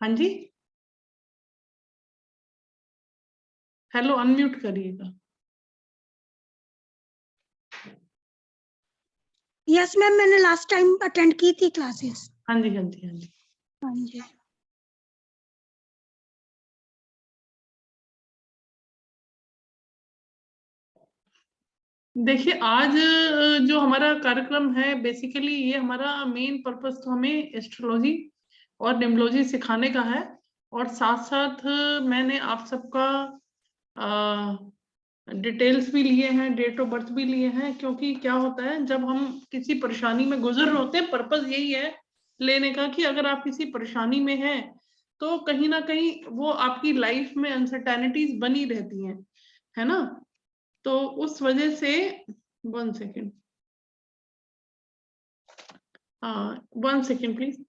हाँ जी, hello, unmute करिएगा। Yes ma'am, मैंने लास्ट टाइम अटेंड की थी क्लासेस। हाँ जी, हाँ जी, हाँ जी। हाँ जी। देखिए, आज जो हमारा कार्यक्रम है, बेसिकली ये हमारा मेन पर्पस तो हमें एस्ट्रोलॉजी और न्यूमरोलॉजी सिखाने का है। और साथ साथ मैंने आप सबका डिटेल्स भी लिए हैं, डेट ऑफ बर्थ भी लिए हैं, क्योंकि क्या होता है जब हम किसी परेशानी में गुजर रहे होते हैं, पर्पस यही है लेने का कि अगर आप किसी परेशानी में हैं तो कहीं ना कहीं वो आपकी लाइफ में अनसर्टेनिटीज बनी रहती हैं, है ना। तो उस वजह से 1 सेकेंड, हाँ 1 सेकेंड प्लीज।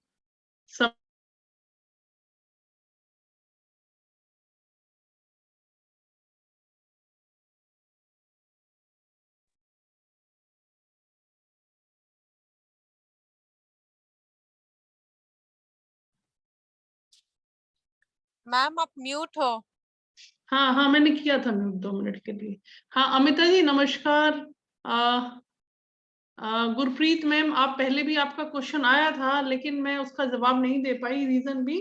मैम आप म्यूट हो। हाँ हाँ, मैंने किया था म्यूट 2 मिनट के लिए। हाँ अमिता जी नमस्कार। गुरप्रीत मैम, आप पहले भी आपका क्वेश्चन आया था लेकिन मैं उसका जवाब नहीं दे पाई, रीजन भी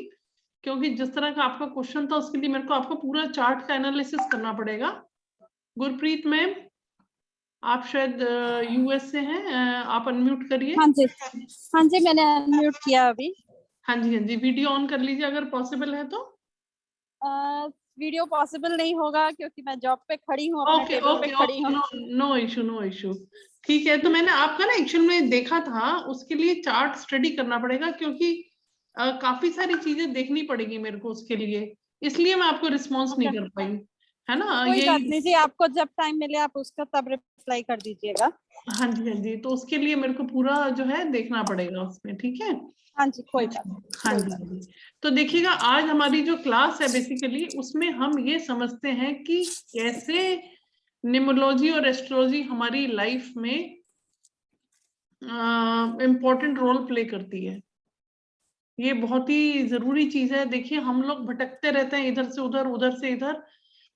क्योंकि जिस तरह का आपका क्वेश्चन था उसके लिए मेरे को आपका पूरा चार्ट का एनालिसिस करना पड़ेगा। गुरप्रीत मैम, आप शायद यूएस से हैं, आप अनम्यूट करिए। हाँ जी, मैंने अनम्यूट किया अभी। हाँ जी, हाँ जी, वीडियो ऑन कर लीजिए अगर पॉसिबल है तो। वीडियो पॉसिबल नहीं होगा क्योंकि मैं जॉब पे खड़ी हूँ, अपने ओके टेबल पे ओके खड़ी ओके, हूँ। No issue, no issue. ठीक है, तो मैंने आपका ना एक्चुअल में देखा था, उसके लिए चार्ट स्टडी करना पड़ेगा क्योंकि काफी सारी चीजें देखनी पड़ेगी मेरे को उसके लिए, इसलिए मैं आपको रिस्पॉन्स नहीं कर पाई, है ना। कोई ये बात नहीं जी, आपको जब टाइम मिले आप उसका तब रिप्लाई कर दीजिएगा। हाँ जी, हाँ जी, तो उसके लिए मेरे को पूरा जो है देखना पड़ेगा उसमें, ठीक है। हाँ जी, कोई बात हाँ नहीं। जी, हाँ जी। तो देखिएगा, आज हमारी जो क्लास है बेसिकली उसमें हम ये समझते हैं कि कैसे न्यूमरोलॉजी और एस्ट्रोलॉजी हमारी लाइफ में इम्पोर्टेंट रोल प्ले करती है। ये बहुत ही जरूरी चीज है। देखिए, हम लोग भटकते रहते हैं इधर से उधर, उधर से इधर,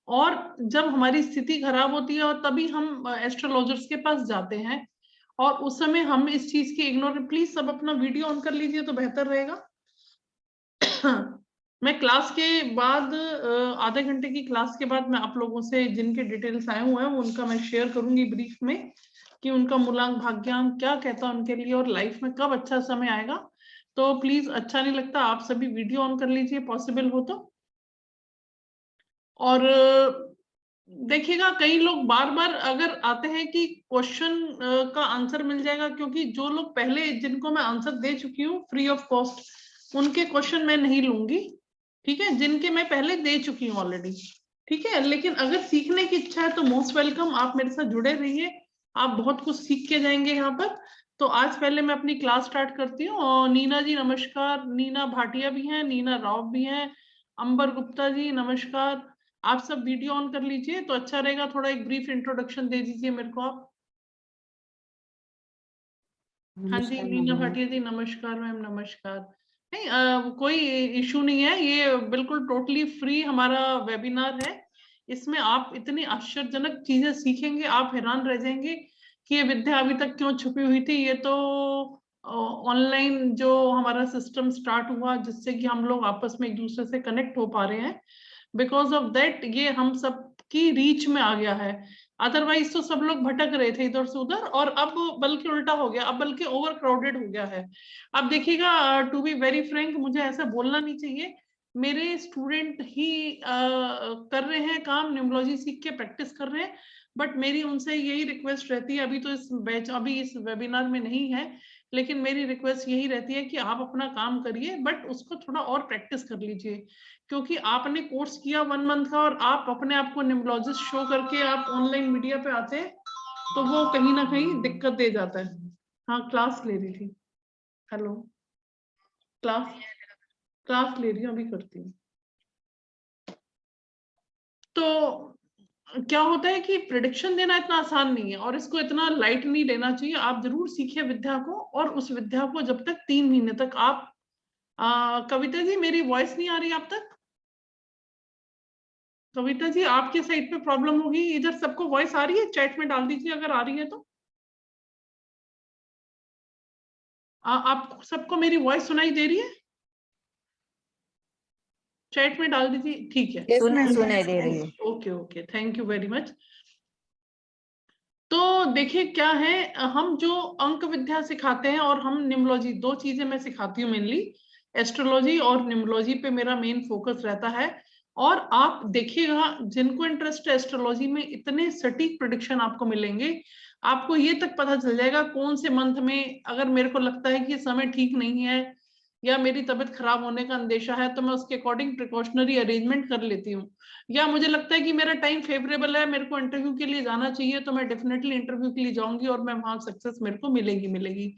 और जब हमारी स्थिति खराब होती है और तभी हम एस्ट्रोलॉजर्स के पास जाते हैं, और उस समय हम इस चीज की इग्नोर। प्लीज सब अपना वीडियो ऑन कर लीजिए तो बेहतर रहेगा। मैं क्लास के बाद आधे घंटे की क्लास के बाद मैं आप लोगों से जिनके डिटेल्स आए हुए हैं उनका मैं शेयर करूंगी ब्रीफ में कि उनका मूलांक भाग्यांक क्या कहता है उनके लिए और लाइफ में कब अच्छा समय आएगा। तो प्लीज, अच्छा नहीं लगता आप सभी वीडियो ऑन कर लीजिए पॉसिबल हो तो। और देखिएगा, कई लोग बार बार अगर आते हैं कि क्वेश्चन का आंसर मिल जाएगा, क्योंकि जो लोग पहले जिनको मैं आंसर दे चुकी हूँ फ्री ऑफ कॉस्ट उनके क्वेश्चन मैं नहीं लूंगी, ठीक है, जिनके मैं पहले दे चुकी हूँ ऑलरेडी, ठीक है। लेकिन अगर सीखने की इच्छा है तो मोस्ट वेलकम, आप मेरे साथ जुड़े रहिए, आप बहुत कुछ सीख के जाएंगे यहाँ पर। तो आज पहले मैं अपनी क्लास स्टार्ट करती हूँ। और नीना जी नमस्कार, नीना भाटिया भी हैं, नीना राव भी हैं, अंबर गुप्ता जी नमस्कार। आप सब वीडियो ऑन कर लीजिए तो अच्छा रहेगा, थोड़ा एक ब्रीफ इंट्रोडक्शन दे दीजिए मेरे को आप। हाँ जी, नीना भाटिया जी नमस्कार मैम, नमस्कार। नहीं, कोई इशू नहीं है, ये बिल्कुल टोटली फ्री हमारा वेबिनार है। इसमें आप इतनी आश्चर्यजनक चीजें सीखेंगे, आप हैरान रह जाएंगे कि ये विद्या अभी तक क्यों छुपी हुई थी। ये तो ऑनलाइन जो हमारा सिस्टम स्टार्ट हुआ जिससे कि हम लोग आपस में एक दूसरे से कनेक्ट हो पा रहे हैं, बिकॉज ऑफ दैट ये हम सब की रीच में आ गया है। अदरवाइज तो सब लोग भटक रहे थे इधर से उधर, और अब बल्कि उल्टा हो गया, अब बल्कि ओवर क्राउडेड हो गया है। अब देखिएगा, टू बी वेरी फ्रैंक, मुझे ऐसा बोलना नहीं चाहिए, मेरे स्टूडेंट ही कर रहे हैं काम, न्यूमरोलॉजी सीख के प्रैक्टिस कर रहे हैं, बट मेरी उनसे यही रिक्वेस्ट रहती है, अभी तो इस बैच अभी इस वेबिनार में नहीं है, लेकिन मेरी रिक्वेस्ट यही रहती है कि आप अपना काम करिए बट उसको थोड़ा और प्रैक्टिस कर लीजिए, क्योंकि आपने कोर्स किया 1 मंथ का और आप अपने आप को न्यूमरोलॉजिस्ट शो करके आप ऑनलाइन मीडिया पे आते हैं तो वो कहीं ना कहीं दिक्कत दे जाता है। हाँ, क्लास ले रही थी, हेलो, क्लास क्लास ले रही हूँ, अभी करती हूँ। तो क्या होता है कि प्रिडिक्शन देना इतना आसान नहीं है और इसको इतना लाइट नहीं लेना चाहिए। आप जरूर सीखिए विद्या को, और उस विद्या को जब तक 3 महीने तक आप कविता जी मेरी वॉइस नहीं आ रही आप तक? कविता जी आपके साइड पे प्रॉब्लम होगी, इधर सबको वॉइस आ रही है? चैट में डाल दीजिए अगर आ रही है तो। आप सबको मेरी वॉइस सुनाई दे रही है? चैट में डाल दीजिए, ठीक है। सुनाई दे रही है। Okay okay, thank you very much. तो देखिए क्या है, हम जो अंक विद्या सिखाते हैं और हम न्यूमरोलॉजी, दो चीजें मैं सिखाती हूँ मेनली, एस्ट्रोलॉजी और न्यूमरोलॉजी पे मेरा मेन फोकस रहता है। और आप देखिएगा जिनको इंटरेस्ट है एस्ट्रोलॉजी में, इतने सटीक प्रेडिक्शन आपको मिलेंगे। आपको ये तक पता चल जाएगा कौन से मंथ में अगर मेरे को लगता है कि समय ठीक नहीं है या मेरी तबीयत खराब होने का अंदेशा है तो मैं उसके अकॉर्डिंग प्रिकॉशनरी अरेंजमेंट कर लेती हूँ। या मुझे लगता है कि मेरा टाइम फेवरेबल है, मेरे को इंटरव्यू के लिए जाना चाहिए, तो मैं डेफिनेटली इंटरव्यू के लिए जाऊंगी और मैं वहां सक्सेस मेरे को मिलेगी मिलेगी।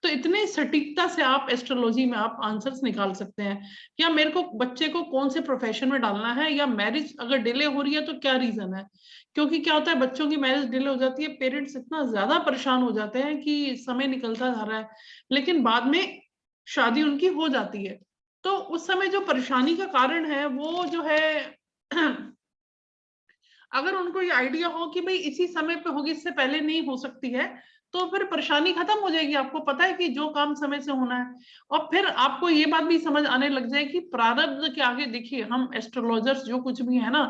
तो इतने सटीकता से आप एस्ट्रोलॉजी में आप आंसर्स निकाल सकते हैं। या मेरे को बच्चे को कौन से प्रोफेशन में डालना है, या मैरिज अगर डिले हो रही है तो क्या रीजन है। क्योंकि क्या होता है, बच्चों की मैरिज डिले हो जाती है, पेरेंट्स इतना ज्यादा परेशान हो जाते हैं कि समय निकलता जा रहा है, लेकिन बाद में शादी उनकी हो जाती है। तो उस समय जो परेशानी का कारण है वो जो है अगर उनको ये आइडिया हो कि भाई इसी समय पे होगी, इससे पहले नहीं हो सकती है, तो फिर परेशानी खत्म हो जाएगी। आपको पता है कि जो काम समय से होना है। और फिर आपको ये बात भी समझ आने लग जाए कि प्रारब्ध के आगे, देखिए हम एस्ट्रोलॉजर्स जो कुछ भी है ना,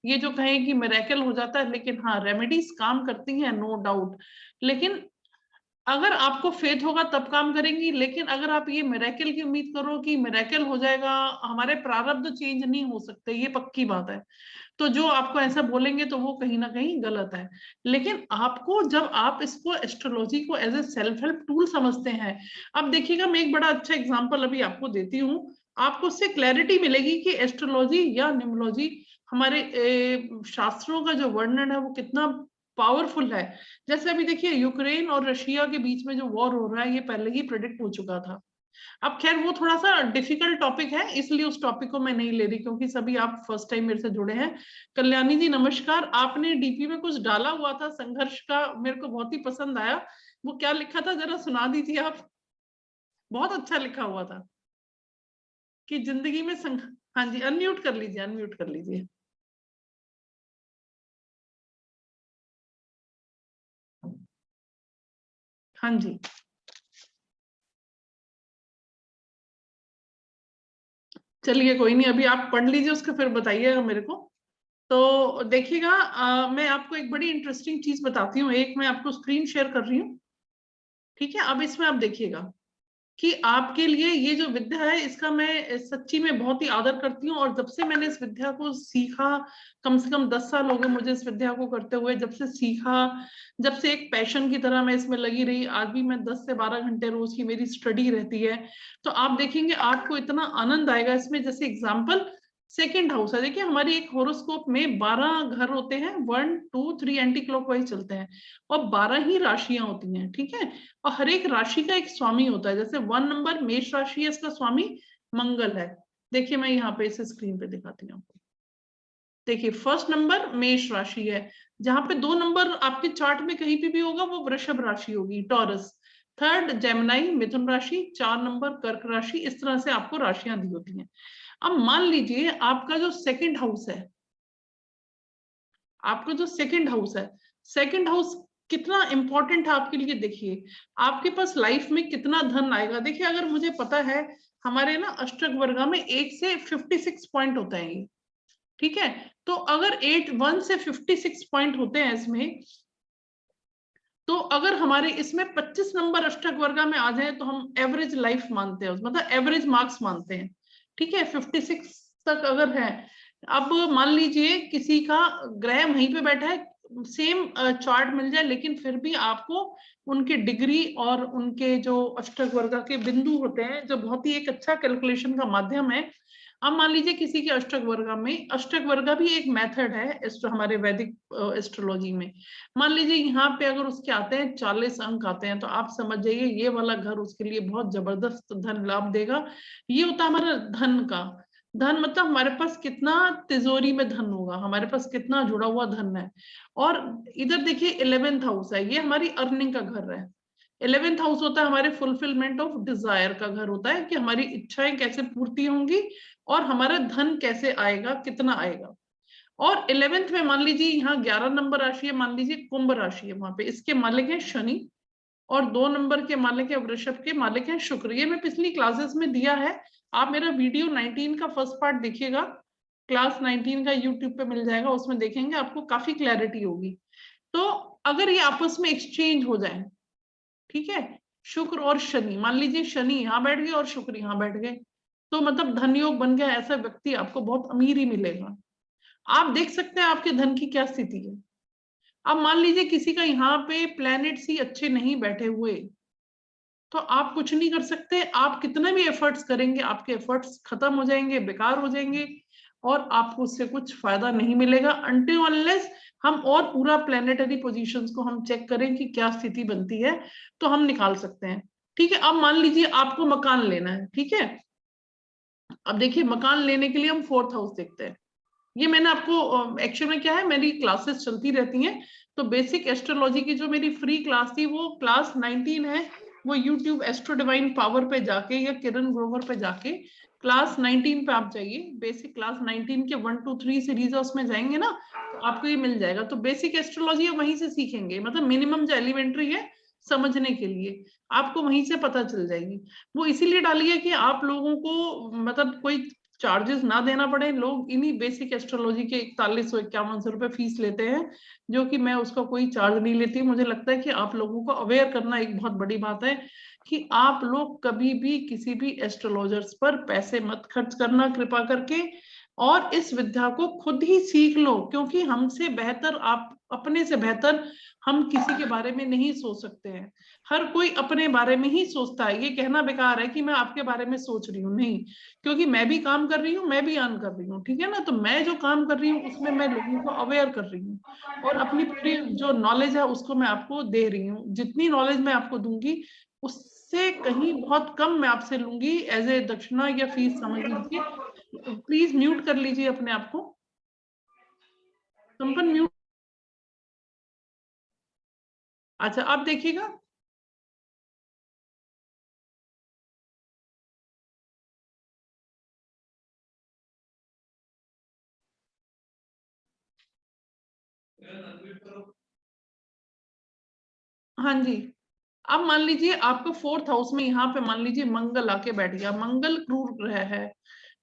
ये जो कहें कि मिरेकल हो जाता है, लेकिन हाँ रेमेडीज काम करती हैं, नो डाउट। लेकिन अगर आपको फेथ होगा तब काम करेंगी। लेकिन अगर आप ये मिरेकल की उम्मीद करो कि मिरेकल हो जाएगा, हमारे प्रारब्ध चेंज नहीं हो सकते, ये पक्की बात है। तो जो आपको ऐसा बोलेंगे तो वो कहीं ना कहीं गलत है। लेकिन आपको जब आप इसको एस्ट्रोलॉजी को as a self help tool समझते हैं, अब देखिएगा मैं एक बड़ा अच्छा एग्जांपल अभी आपको देती हूँ, आपको उससे क्लैरिटी मिलेगी कि एस्ट्रोलॉजी या न्यूमरोलॉजी हमारे शास्त्रों का जो वर्णन है वो कितना पावरफुल है। जैसे अभी देखिए यूक्रेन और रशिया के बीच में जो वॉर हो रहा है, ये पहले ही प्रेडिक्ट हो चुका था। अब खैर वो थोड़ा सा डिफिकल्ट टॉपिक है, इसलिए उस टॉपिक को मैं नहीं ले रही, क्योंकि सभी आप फर्स्ट टाइम मेरे से जुड़े हैं। कल्याणी जी नमस्कार, आपने डीपी में कुछ डाला हुआ था संघर्ष का, मेरे को बहुत ही पसंद आया। वो क्या लिखा था जरा सुना दीजिए आप। बहुत अच्छा लिखा हुआ था कि जिंदगी में हाँ जी, अनम्यूट कर लीजिए, अनम्यूट कर लीजिए। हाँ जी, चलिए कोई नहीं, अभी आप पढ़ लीजिए उसके फिर बताइएगा मेरे को। तो देखिएगा मैं आपको एक बड़ी इंटरेस्टिंग चीज बताती हूँ। एक मैं आपको स्क्रीन शेयर कर रही हूँ, ठीक है। अब इसमें आप देखिएगा कि आपके लिए ये जो विद्या है, इसका मैं सच्ची में बहुत ही आदर करती हूँ। और जब से मैंने इस विद्या को सीखा, कम से कम 10 साल हो गए मुझे इस विद्या को करते हुए। जब से सीखा, जब से एक पैशन की तरह मैं इसमें लगी रही, आज भी मैं 10 से 12 घंटे रोज की मेरी स्टडी रहती है। तो आप देखेंगे आपको इतना आनंद आएगा इसमें। जैसे एग्जाम्पल सेकेंड हाउस है, देखिए हमारी एक होरोस्कोप में 12 घर होते हैं, 1 2 3 एंटी क्लॉकवाइज चलते हैं, और 12 ही राशियां होती हैं, ठीक है। और हर एक राशि का एक स्वामी होता है। जैसे 1 नंबर मेष राशि है, इसका स्वामी मंगल है। देखिए मैं यहाँ पे इसे स्क्रीन पे दिखाती हूँ आपको। देखिए फर्स्ट नंबर मेष राशि है, जहां पे 2 नंबर आपके चार्ट में कहीं पे भी होगा वो वृषभ राशि होगी, टॉरस। थर्ड जेमिनाई मिथुन राशि, 4 नंबर कर्क राशि। इस तरह से आपको राशियां दी होती हैं। अब मान लीजिए आपका जो सेकंड हाउस है, आपका जो सेकंड हाउस है, सेकंड हाउस कितना इंपॉर्टेंट है आपके लिए। देखिए आपके पास लाइफ में कितना धन आएगा। देखिए अगर मुझे पता है हमारे ना अष्टक वर्गा में 1 से 56 पॉइंट होता है ये, ठीक है। तो अगर 1 से 56 पॉइंट होते हैं इसमें, तो अगर हमारे इसमें 25 नंबर अष्टक वर्गा में आ जाए तो हम एवरेज लाइफ मानते हैं, मतलब एवरेज मार्क्स मानते हैं, ठीक है। 56 तक अगर है, अब मान लीजिए किसी का ग्रह वहीं पे बैठा है, सेम चार्ट मिल जाए, लेकिन फिर भी आपको उनके डिग्री और उनके जो अष्टक वर्गा के बिंदु होते हैं, जो बहुत ही एक अच्छा कैलकुलेशन का माध्यम है। अब मान लीजिए किसी के अष्टक वर्गा में, अष्टक वर्गा भी एक मेथड है हमारे वैदिक एस्ट्रोलॉजी में। मान लीजिए यहाँ पे अगर उसके आते हैं 40 अंक आते हैं, तो आप समझ जाइए ये वाला घर उसके लिए बहुत जबरदस्त धन लाभ देगा। ये होता है हमारा धन का। धन मतलब हमारे पास कितना तिजोरी में धन होगा, हमारे पास कितना जुड़ा हुआ धन है। और इधर देखिए 11th हाउस है, ये हमारी अर्निंग का घर है। 11th हाउस होता है हमारे फुलफिलमेंट ऑफ डिजायर का घर होता है, कि हमारी इच्छाएं कैसे पूर्ति होंगी और हमारा धन कैसे आएगा, कितना आएगा। और 11th में मान लीजिए यहाँ 11 नंबर राशि है, मान लीजिए कुंभ राशि है, वहां पे इसके मालिक है शनि, और 2 नंबर के मालिक है वृषभ के मालिक है शुक्र। ये मैं पिछली क्लासेस में दिया है, आप मेरा वीडियो 19 का फर्स्ट पार्ट देखिएगा, क्लास 19 का यूट्यूब पे मिल जाएगा, उसमें देखेंगे, आपको काफी क्लैरिटी होगी। तो अगर ये आपस में एक्सचेंज हो जाए, ठीक है, शुक्र और शनि, मान लीजिए शनि यहाँ बैठ गए और शुक्र यहाँ बैठ गए, तो मतलब धन योग बन गया, ऐसा व्यक्ति आपको बहुत अमीर ही मिलेगा। आप देख सकते हैं आपके धन की क्या स्थिति है। अब मान लीजिए किसी का यहाँ पे प्लैनेट्स ही अच्छे नहीं बैठे हुए, तो आप कुछ नहीं कर सकते, आप कितना भी एफर्ट्स करेंगे आपके एफर्ट्स खत्म हो जाएंगे, बेकार हो जाएंगे, और आपको उससे कुछ फायदा नहीं मिलेगा अनटिल अनलेस हम और पूरा प्लैनेटरी पोजीशंस को हम चेक करें कि क्या स्थिति बनती है, तो हम निकाल सकते हैं। ठीक है, अब मान लीजिए आपको मकान लेना है, ठीक है, अब देखिए मकान लेने के लिए हम 4th हाउस देखते हैं। ये मैंने आपको एक्चुअल में क्या है, मेरी क्लासेस चलती रहती हैं, तो बेसिक एस्ट्रोलॉजी की जो मेरी फ्री क्लास थी वो क्लास 19 है, वो यूट्यूब एस्ट्रो डिवाइन पावर पे जाके या किरण ग्रोवर पे जाके क्लास 19 पे आप जाइए, बेसिक क्लास 19 के 1 2 3 सीरीज है, उसमें जाएंगे ना तो आपको ये मिल जाएगा। तो बेसिक एस्ट्रोलॉजी वहीं से सीखेंगे, मतलब मिनिमम जो एलिमेंट्री है समझने के लिए आपको वहीं से पता चल जाएगी। वो इसीलिए डाली है कि आप लोगों को मतलब कोई चार्जेस ना देना पड़े, लोग इन्हीं बेसिक एस्ट्रोलॉजी के 4151 रुपए फीस लेते हैं, जो कि मैं उसका कोई चार्ज नहीं लेती। मुझे लगता है कि आप लोगों को अवेयर करना एक बहुत बड़ी बात है कि आप लोग कभी भी किसी भी एस्ट्रोलॉजर्स पर पैसे मत खर्च करना कृपा करके, और इस विद्या को खुद ही सीख लो, क्योंकि हमसे बेहतर, आप अपने से बेहतर हम किसी के बारे में नहीं सोच सकते हैं। हर कोई अपने बारे में ही सोचता है, ये कहना बेकार है कि मैं आपके बारे में सोच रही हूँ, नहीं, क्योंकि मैं भी काम कर रही हूँ, मैं भी अर्न कर रही हूँ, ठीक है ना, तो मैं जो काम कर रही हूँ उसमें मैं लोगों को अवेयर कर रही हूँ, और अपनी पूरी जो नॉलेज है उसको मैं आपको दे रही हूँ। जितनी नॉलेज मैं आपको दूंगी उससे कहीं बहुत कम मैं आपसे लूंगी एज ए दक्षिणा या फीस, समझ लीजिए। प्लीज म्यूट कर लीजिए अपने आप को, कंपन म्यूट। अच्छा आप देखिएगा, हाँ जी। अब मान लीजिए आपका 4th हाउस में यहाँ पे मान लीजिए मंगल आके बैठ गया, मंगल क्रूर ग्रह है,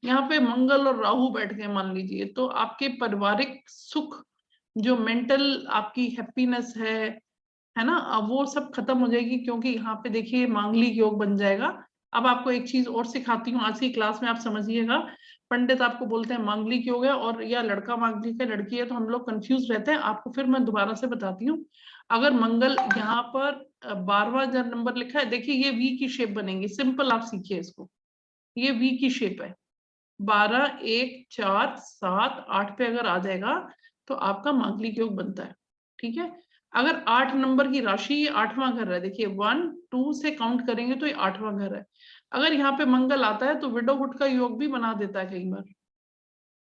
यहाँ पे मंगल और राहु बैठ गए मान लीजिए, तो आपके पारिवारिक सुख, जो मेंटल आपकी हैप्पीनेस है ना, अब वो सब खत्म हो जाएगी, क्योंकि यहाँ पे देखिए मांगलिक योग बन जाएगा। अब आपको एक चीज और सिखाती हूँ आज की क्लास में, आप समझिएगा। पंडित आपको बोलते हैं मांगलिक योग है, और या लड़का मांगलिक है, लड़की है, तो हम लोग कंफ्यूज रहते हैं। आपको फिर मैं दोबारा से बताती हूँ। अगर मंगल यहाँ पर 12वां नंबर लिखा है, देखिए ये वी की शेप बनेगी, सिंपल, आप सीखिए इसको, ये वी की शेप है, 12 1 4 7 8 पे अगर आ जाएगा तो आपका मांगलिक योग बनता है, ठीक है। अगर 8 नंबर की राशि, ये 8वां घर है, देखिए 1 2 से काउंट करेंगे तो ये 8वां घर है। अगर यहाँ पे मंगल आता है तो विडोहुड का योग भी बना देता है कई बार,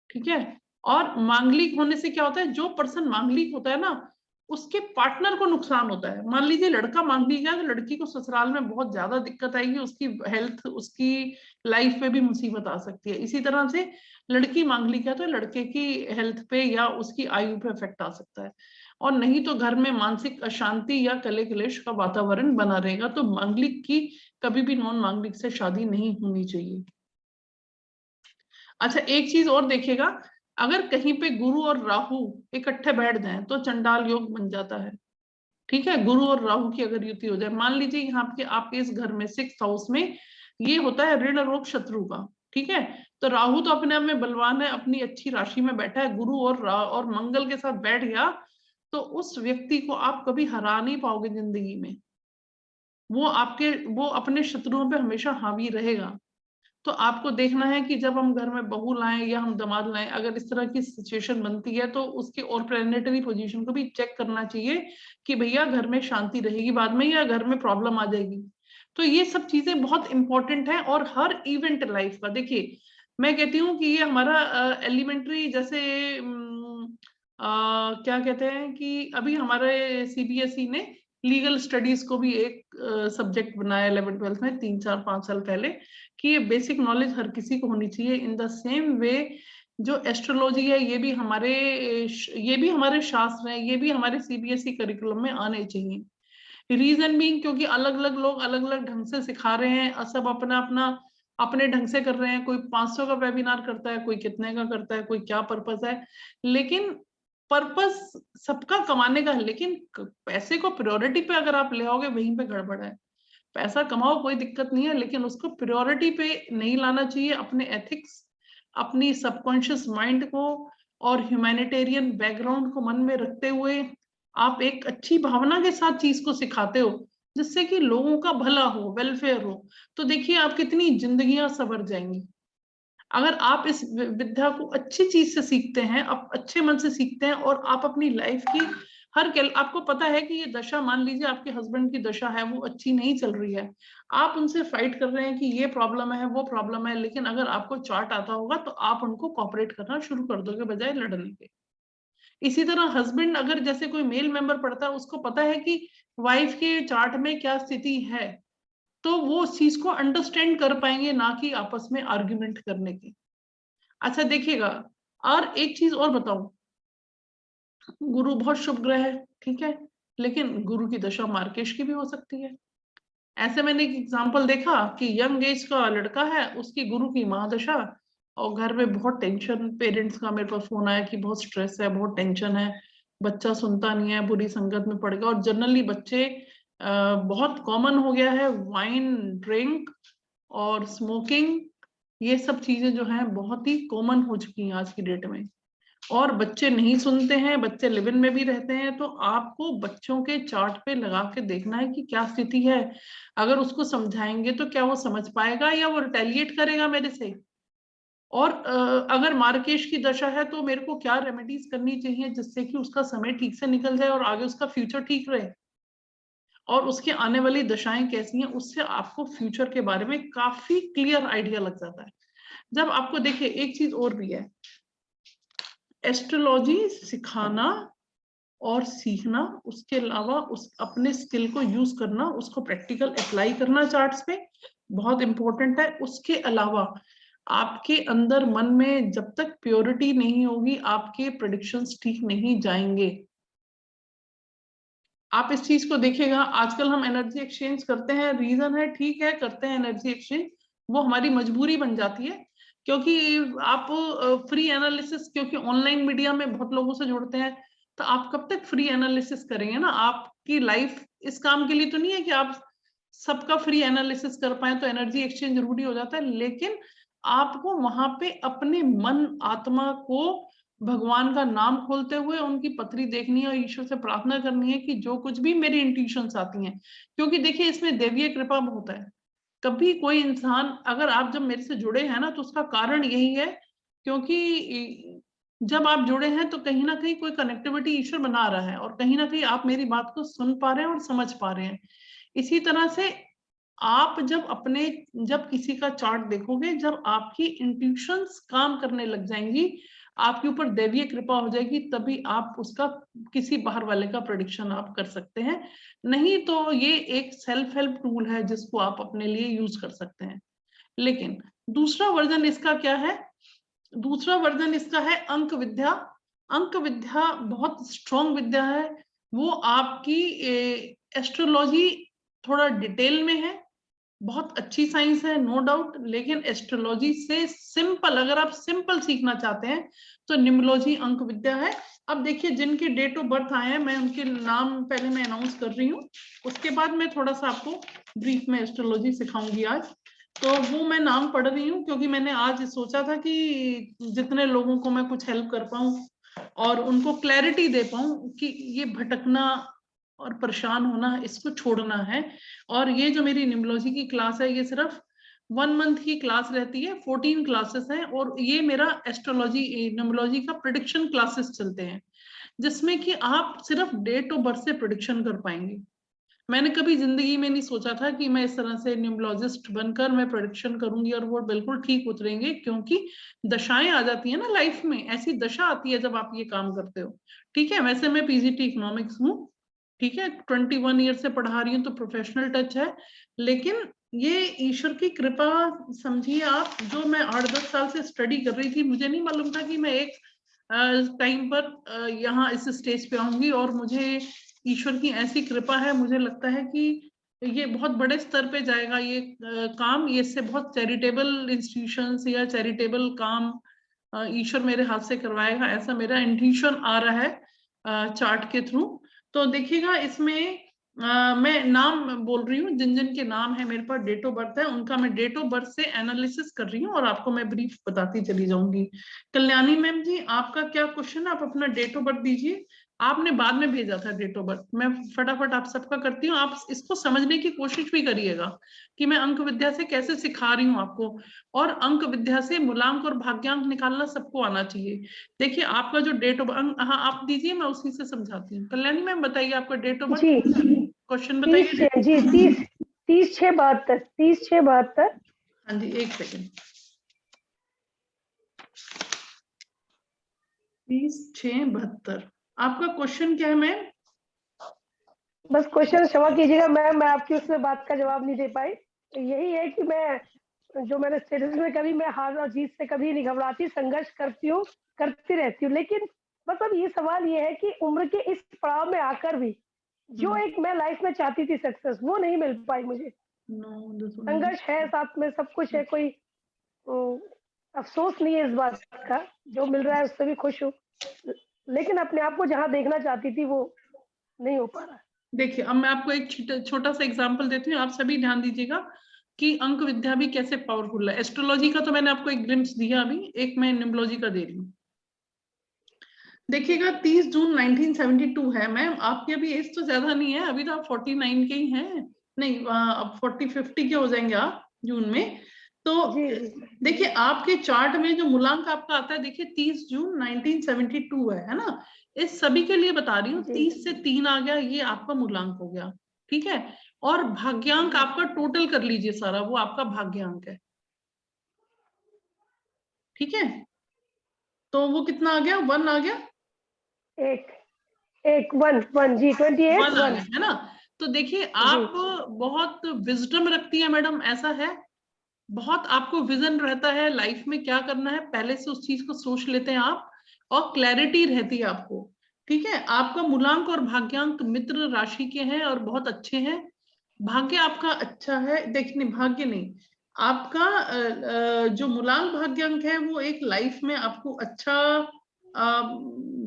ठीक है। और मांगलिक होने से क्या होता है, जो पर्सन मांगलिक होता है ना उसके पार्टनर को नुकसान होता है। मान लीजिए लड़का मांगलिक है तो लड़की को ससुराल में बहुत ज्यादा दिक्कत आएगी, उसकी हेल्थ, उसकी लाइफ पे भी मुसीबत आ सकती है। इसी तरह से लड़की मांगलिक है तो लड़के की हेल्थ पे या उसकी आयु पे इफेक्ट आ सकता है, और नहीं तो घर में मानसिक अशांति या कले कलेश का वातावरण बना रहेगा। तो मांगलिक की कभी भी नॉन मांगलिक से शादी नहीं होनी चाहिए। अच्छा एक चीज और देखिएगा, अगर कहीं पे गुरु और राहु इकट्ठे बैठ जाएं तो चंडाल योग बन जाता है, ठीक है। गुरु और राहु की अगर युति हो जाए, मान लीजिए यहाँ पे आपके इस घर में 6th हाउस में ये होता है ऋण रोग शत्रु का, ठीक है। तो राहु तो अपने आप में बलवान है, अपनी अच्छी राशि में बैठा है, गुरु और मंगल के साथ बैठ गया, तो उस व्यक्ति को आप कभी हरा नहीं पाओगे जिंदगी में, वो अपने शत्रुओं पे हमेशा हावी रहेगा। तो आपको देखना है कि जब हम घर में बहू लाएं या हम दामाद लाएं, अगर इस तरह की सिचुएशन बनती है तो उसके और प्लैनेटरी पोजीशन को भी चेक करना चाहिए कि भैया घर में शांति रहेगी बाद में या घर में प्रॉब्लम आ जाएगी। तो ये सब चीजें बहुत इंपॉर्टेंट है। और हर इवेंट लाइफ का देखिए, मैं कहती हूँ कि ये हमारा एलिमेंट्री जैसे क्या कहते हैं कि अभी हमारे CBSE ने लीगल स्टडीज को भी एक सब्जेक्ट बनाया 11th-12th में 3-4-5 साल पहले, कि ये बेसिक नॉलेज हर किसी को होनी चाहिए। इन द सेम वे जो एस्ट्रोलॉजी है ये भी हमारे शास्त्र हैं, ये भी हमारे सीबीएसई करिकुलम में आने चाहिए। रीजन बीइंग क्योंकि अलग अलग लोग अलग अलग ढंग से सिखा रहे हैं, सब अपना अपना अपने ढंग से कर रहे हैं। कोई 500 का वेबिनार करता है, कोई कितने का करता है, कोई क्या पर्पस है, लेकिन पर्पस सबका कमाने का है। लेकिन पैसे को प्रायोरिटी पे अगर आप ले आओगे, वहीं पे गड़बड़ है। पैसा कमाओ कोई दिक्कत नहीं है, लेकिन उसको प्रायोरिटी पे नहीं लाना चाहिए। अपने एथिक्स, अपनी सबकॉन्शियस माइंड को और ह्यूमैनिटेरियन बैकग्राउंड को मन में रखते हुए आप एक अच्छी भावना के साथ चीज को सिखाते हो, जिससे कि लोगों का भला हो, वेलफेयर हो, तो देखिए आप कितनी जिंदगियां संवर जाएंगी। अगर आप इस विद्या को अच्छी चीज से सीखते हैं, आप अच्छे मन से सीखते हैं, और आप अपनी लाइफ की आपको पता है कि ये दशा, मान लीजिए आपके हस्बैंड की दशा है, वो अच्छी नहीं चल रही है, आप उनसे फाइट कर रहे हैं कि ये प्रॉब्लम है, वो प्रॉब्लम है, लेकिन अगर आपको चार्ट आता होगा तो आप उनको कॉपरेट करना शुरू कर दोगे बजाय लड़ने के। इसी तरह हस्बैंड, अगर जैसे कोई मेल मेंबर पढ़ता है, उसको पता है कि वाइफ के चार्ट में क्या स्थिति है, तो वो उस चीज को अंडरस्टैंड कर पाएंगे, ना कि आपस में आर्ग्यूमेंट करने की। अच्छा देखिएगा, और एक चीज और बताऊं, गुरु बहुत शुभ ग्रह है, ठीक है, लेकिन गुरु की दशा मार्केश की भी हो सकती है। ऐसे मैंने एक एग्जांपल देखा कि यंग एज का लड़का है, उसकी गुरु की महादशा, और घर में बहुत टेंशन, पेरेंट्स का मेरे पास फोन आया कि बहुत स्ट्रेस है, बहुत टेंशन है, बच्चा सुनता नहीं है, बुरी संगत में पड़ गया। और जनरली बच्चे बहुत कॉमन हो गया है वाइन ड्रिंक और स्मोकिंग, ये सब चीजें जो हैं बहुत ही कॉमन हो चुकी हैं आज की डेट में। और बच्चे नहीं सुनते हैं, बच्चे लिव इन में भी रहते हैं। तो आपको बच्चों के चार्ट पे लगा के देखना है कि क्या स्थिति है। अगर उसको समझाएंगे तो क्या वो समझ पाएगा, या वो रिटेलिएट करेगा मेरे से। और अगर मार्केश की दशा है तो मेरे को क्या रेमेडीज करनी चाहिए जिससे कि उसका समय ठीक से निकल जाए और आगे उसका फ्यूचर ठीक रहे, और उसके आने वाली दशाएं कैसी हैं, उससे आपको फ्यूचर के बारे में काफी क्लियर आइडिया लग जाता है। जब आपको देखिए एक चीज और भी है, एस्ट्रोलॉजी सिखाना और सीखना, उसके अलावा उस अपने स्किल को यूज करना, उसको प्रैक्टिकल अप्लाई करना चार्ट्स पे, बहुत इंपॉर्टेंट है। उसके अलावा आपके अंदर मन में जब तक प्योरिटी नहीं होगी, आपके प्रेडिक्शंस ठीक नहीं जाएंगे। आप इस चीज को देखिएगा, आजकल हम एनर्जी एक्सचेंज करते हैं, रीजन है, ठीक है, करते हैं एनर्जी एक्सचेंज, वो हमारी मजबूरी बन जाती है। क्योंकि आप फ्री एनालिसिस, क्योंकि ऑनलाइन मीडिया में बहुत लोगों से जुड़ते हैं, तो आप कब तक फ्री एनालिसिस करेंगे ना। आपकी लाइफ इस काम के लिए तो नहीं है कि आप सबका फ्री एनालिसिस कर पाए, तो एनर्जी एक्सचेंज जरूरी हो जाता है। लेकिन आपको वहां पे अपने मन आत्मा को भगवान का नाम खोलते हुए उनकी पत्री देखनी है और ईश्वर से प्रार्थना करनी है कि जो कुछ भी मेरी इंट्यूशंस आती हैं, क्योंकि देखिए इसमें देवीय कृपा बहुत है। कभी कोई इंसान, अगर आप जब मेरे से जुड़े हैं ना, तो उसका कारण यही है, क्योंकि जब आप जुड़े हैं तो कहीं ना कहीं कोई कनेक्टिविटी ईश्वर बना रहा है, और कहीं ना कहीं आप मेरी बात को सुन पा रहे हैं और समझ पा रहे हैं। इसी तरह से आप जब किसी का चार्ट देखोगे, जब आपकी इंट्यूशंस काम करने लग जाएंगी, आपके ऊपर दैवीय कृपा हो जाएगी, तभी आप उसका किसी बाहर वाले का प्रेडिक्शन आप कर सकते हैं। नहीं तो ये एक सेल्फ हेल्प टूल है जिसको आप अपने लिए यूज कर सकते हैं। लेकिन दूसरा वर्जन इसका क्या है? दूसरा वर्जन इसका है अंक विद्या। अंक विद्या बहुत स्ट्रॉन्ग विद्या है। वो आपकी एस्ट्रोलॉजी थोड़ा डिटेल में है, बहुत अच्छी साइंस है, नो डाउट, लेकिन एस्ट्रोलॉजी से सिंपल, अगर आप सिंपल सीखना चाहते हैं तो निम्बोलॉजी अंक विद्या है। अब देखिए जिनके डेट ऑफ बर्थ आए हैं, मैं उनके नाम पहले मैं अनाउंस कर रही हूँ, उसके बाद मैं थोड़ा सा आपको ब्रीफ में एस्ट्रोलॉजी सिखाऊंगी आज। तो वो मैं नाम पढ़ रही हूँ क्योंकि मैंने आज सोचा था कि जितने लोगों को मैं कुछ हेल्प कर पाऊँ और उनको क्लैरिटी दे पाऊँ कि ये भटकना और परेशान होना, इसको छोड़ना है। और ये जो मेरी निम्बोलॉजी की क्लास है, ये सिर्फ 1 मंथ की क्लास रहती है, 14 क्लासेस हैं, और ये मेरा एस्ट्रोलॉजी निम्बोलॉजी का प्रेडिक्शन क्लासेस चलते हैं, जिसमें कि आप सिर्फ डेट ऑफ बर्थ से प्रेडिक्शन कर पाएंगे। मैंने कभी जिंदगी में नहीं सोचा था कि मैं इस तरह से न्यूमरोलॉजिस्ट बनकर मैं प्रेडिक्शन करूंगी और वो बिल्कुल ठीक उतरेंगे, क्योंकि दशाएं आ जाती है ना लाइफ में, ऐसी दशा आती है जब आप ये काम करते हो। ठीक है, वैसे मैं पीजीटी इकोनॉमिक्स हूँ, ठीक है, 21 ईयर से पढ़ा रही हूँ तो प्रोफेशनल टच है, लेकिन ये ईश्वर की कृपा समझिए आप। जो मैं 8-10 साल से स्टडी कर रही थी, मुझे नहीं मालूम था कि मैं एक टाइम पर यहाँ इस स्टेज पे आऊंगी, और मुझे ईश्वर की ऐसी कृपा है, मुझे लगता है कि ये बहुत बड़े स्तर पे जाएगा ये काम। ये इससे बहुत चैरिटेबल इंस्टीट्यूशंस या चैरिटेबल काम ईश्वर मेरे हाथ से करवाएगा, ऐसा मेरा इंट्यूशन आ रहा है चार्ट के थ्रू। तो देखिएगा इसमें मैं नाम बोल रही हूँ, जिन जिन के नाम है मेरे पास डेट ऑफ बर्थ है, उनका मैं डेट ऑफ बर्थ से एनालिसिस कर रही हूँ और आपको मैं ब्रीफ बताती चली जाऊंगी। कल्याणी मैम जी, आपका क्या क्वेश्चन है? आप अपना डेट ऑफ बर्थ दीजिए। आपने बाद में भेजा था डेट ऑफ बर्थ, मैं फटाफट आप सबका करती हूँ। आप इसको समझने की कोशिश भी करिएगा कि मैं अंक विद्या से कैसे सिखा रही हूँ आपको, और अंक विद्या से मूलांक और भाग्यांक निकालना सबको आना चाहिए। देखिए आपका जो डेट ऑफ बर्थ, हाँ आप दीजिए, मैं उसी से समझाती हूँ। कल्याणी मैम बताइए आपका डेट ऑफ बर्थ, जी क्वेश्चन बताइए। 30/6/72 30/6/72। हाँ जी, एक सेकेंड। 30/6/72 आपका क्वेश्चन क्या है मैम? बस क्वेश्चन क्षमा कीजिएगा मैम, मैं आपकी उसमें बात का जवाब नहीं दे पाई। यही है कि मैंने स्टेटस में कभी मैं हार और जीत से कभी नहीं घबराती, संघर्ष करती हूँ, करती रहती हूँ। लेकिन मतलब ये सवाल ये है कि उम्र के इस पड़ाव में आकर भी जो एक मैं लाइफ में चाहती थी सक्सेस, वो नहीं मिल पाई मुझे। संघर्ष है, साथ में सब कुछ है, कोई अफसोस नहीं है इस बात का, जो मिल रहा है उससे भी खुश हूँ। लेकिन अपने आप को जहाँ देखना चाहती थी वो नहीं हो पा रहा। देखिए अब मैं आपको एक छोटा सा एग्जांपल देती हूँ, आप सभी ध्यान दीजिएगा कि अंक विद्या भी कैसे पावरफुल है। एस्ट्रोलॉजी का तो मैंने आपको एक ग्लिम्स दिया, अभी एक मैं न्यूमरोलॉजी का दे रही हूँ। देखिएगा 30 जून 1972 है मैम, आपकी अभी एज तो ज्यादा नहीं है, अभी तो आप 49 के ही हैं, नहीं अब 40-50 के हो जाएंगे आप जून में। तो देखिए आपके चार्ट में जो मूलांक आपका आता है, देखिए 30 जून 1972 है ना। इस सभी के लिए बता रही हूँ, 30 से 3 आ गया, ये आपका मूलांक हो गया, ठीक है। और भाग्यांक आपका टोटल कर लीजिए सारा, वो आपका भाग्यांक है, ठीक है। तो वो कितना आ गया? 1 आ गया, एक 1 जी, 28 1 आ गया है ना। तो देखिए आप बहुत विजडम रखती है मैडम, ऐसा है, बहुत आपको विजन रहता है लाइफ में क्या करना है, पहले से उस चीज को सोच लेते हैं आप, और क्लैरिटी रहती है आपको, ठीक है। आपका मूलांक और भाग्यांक मित्र राशि के हैं और बहुत अच्छे हैं। भाग्य आपका अच्छा है, देखने भाग्य नहीं, आपका जो मूलांक भाग्यांक है वो एक लाइफ में आपको अच्छा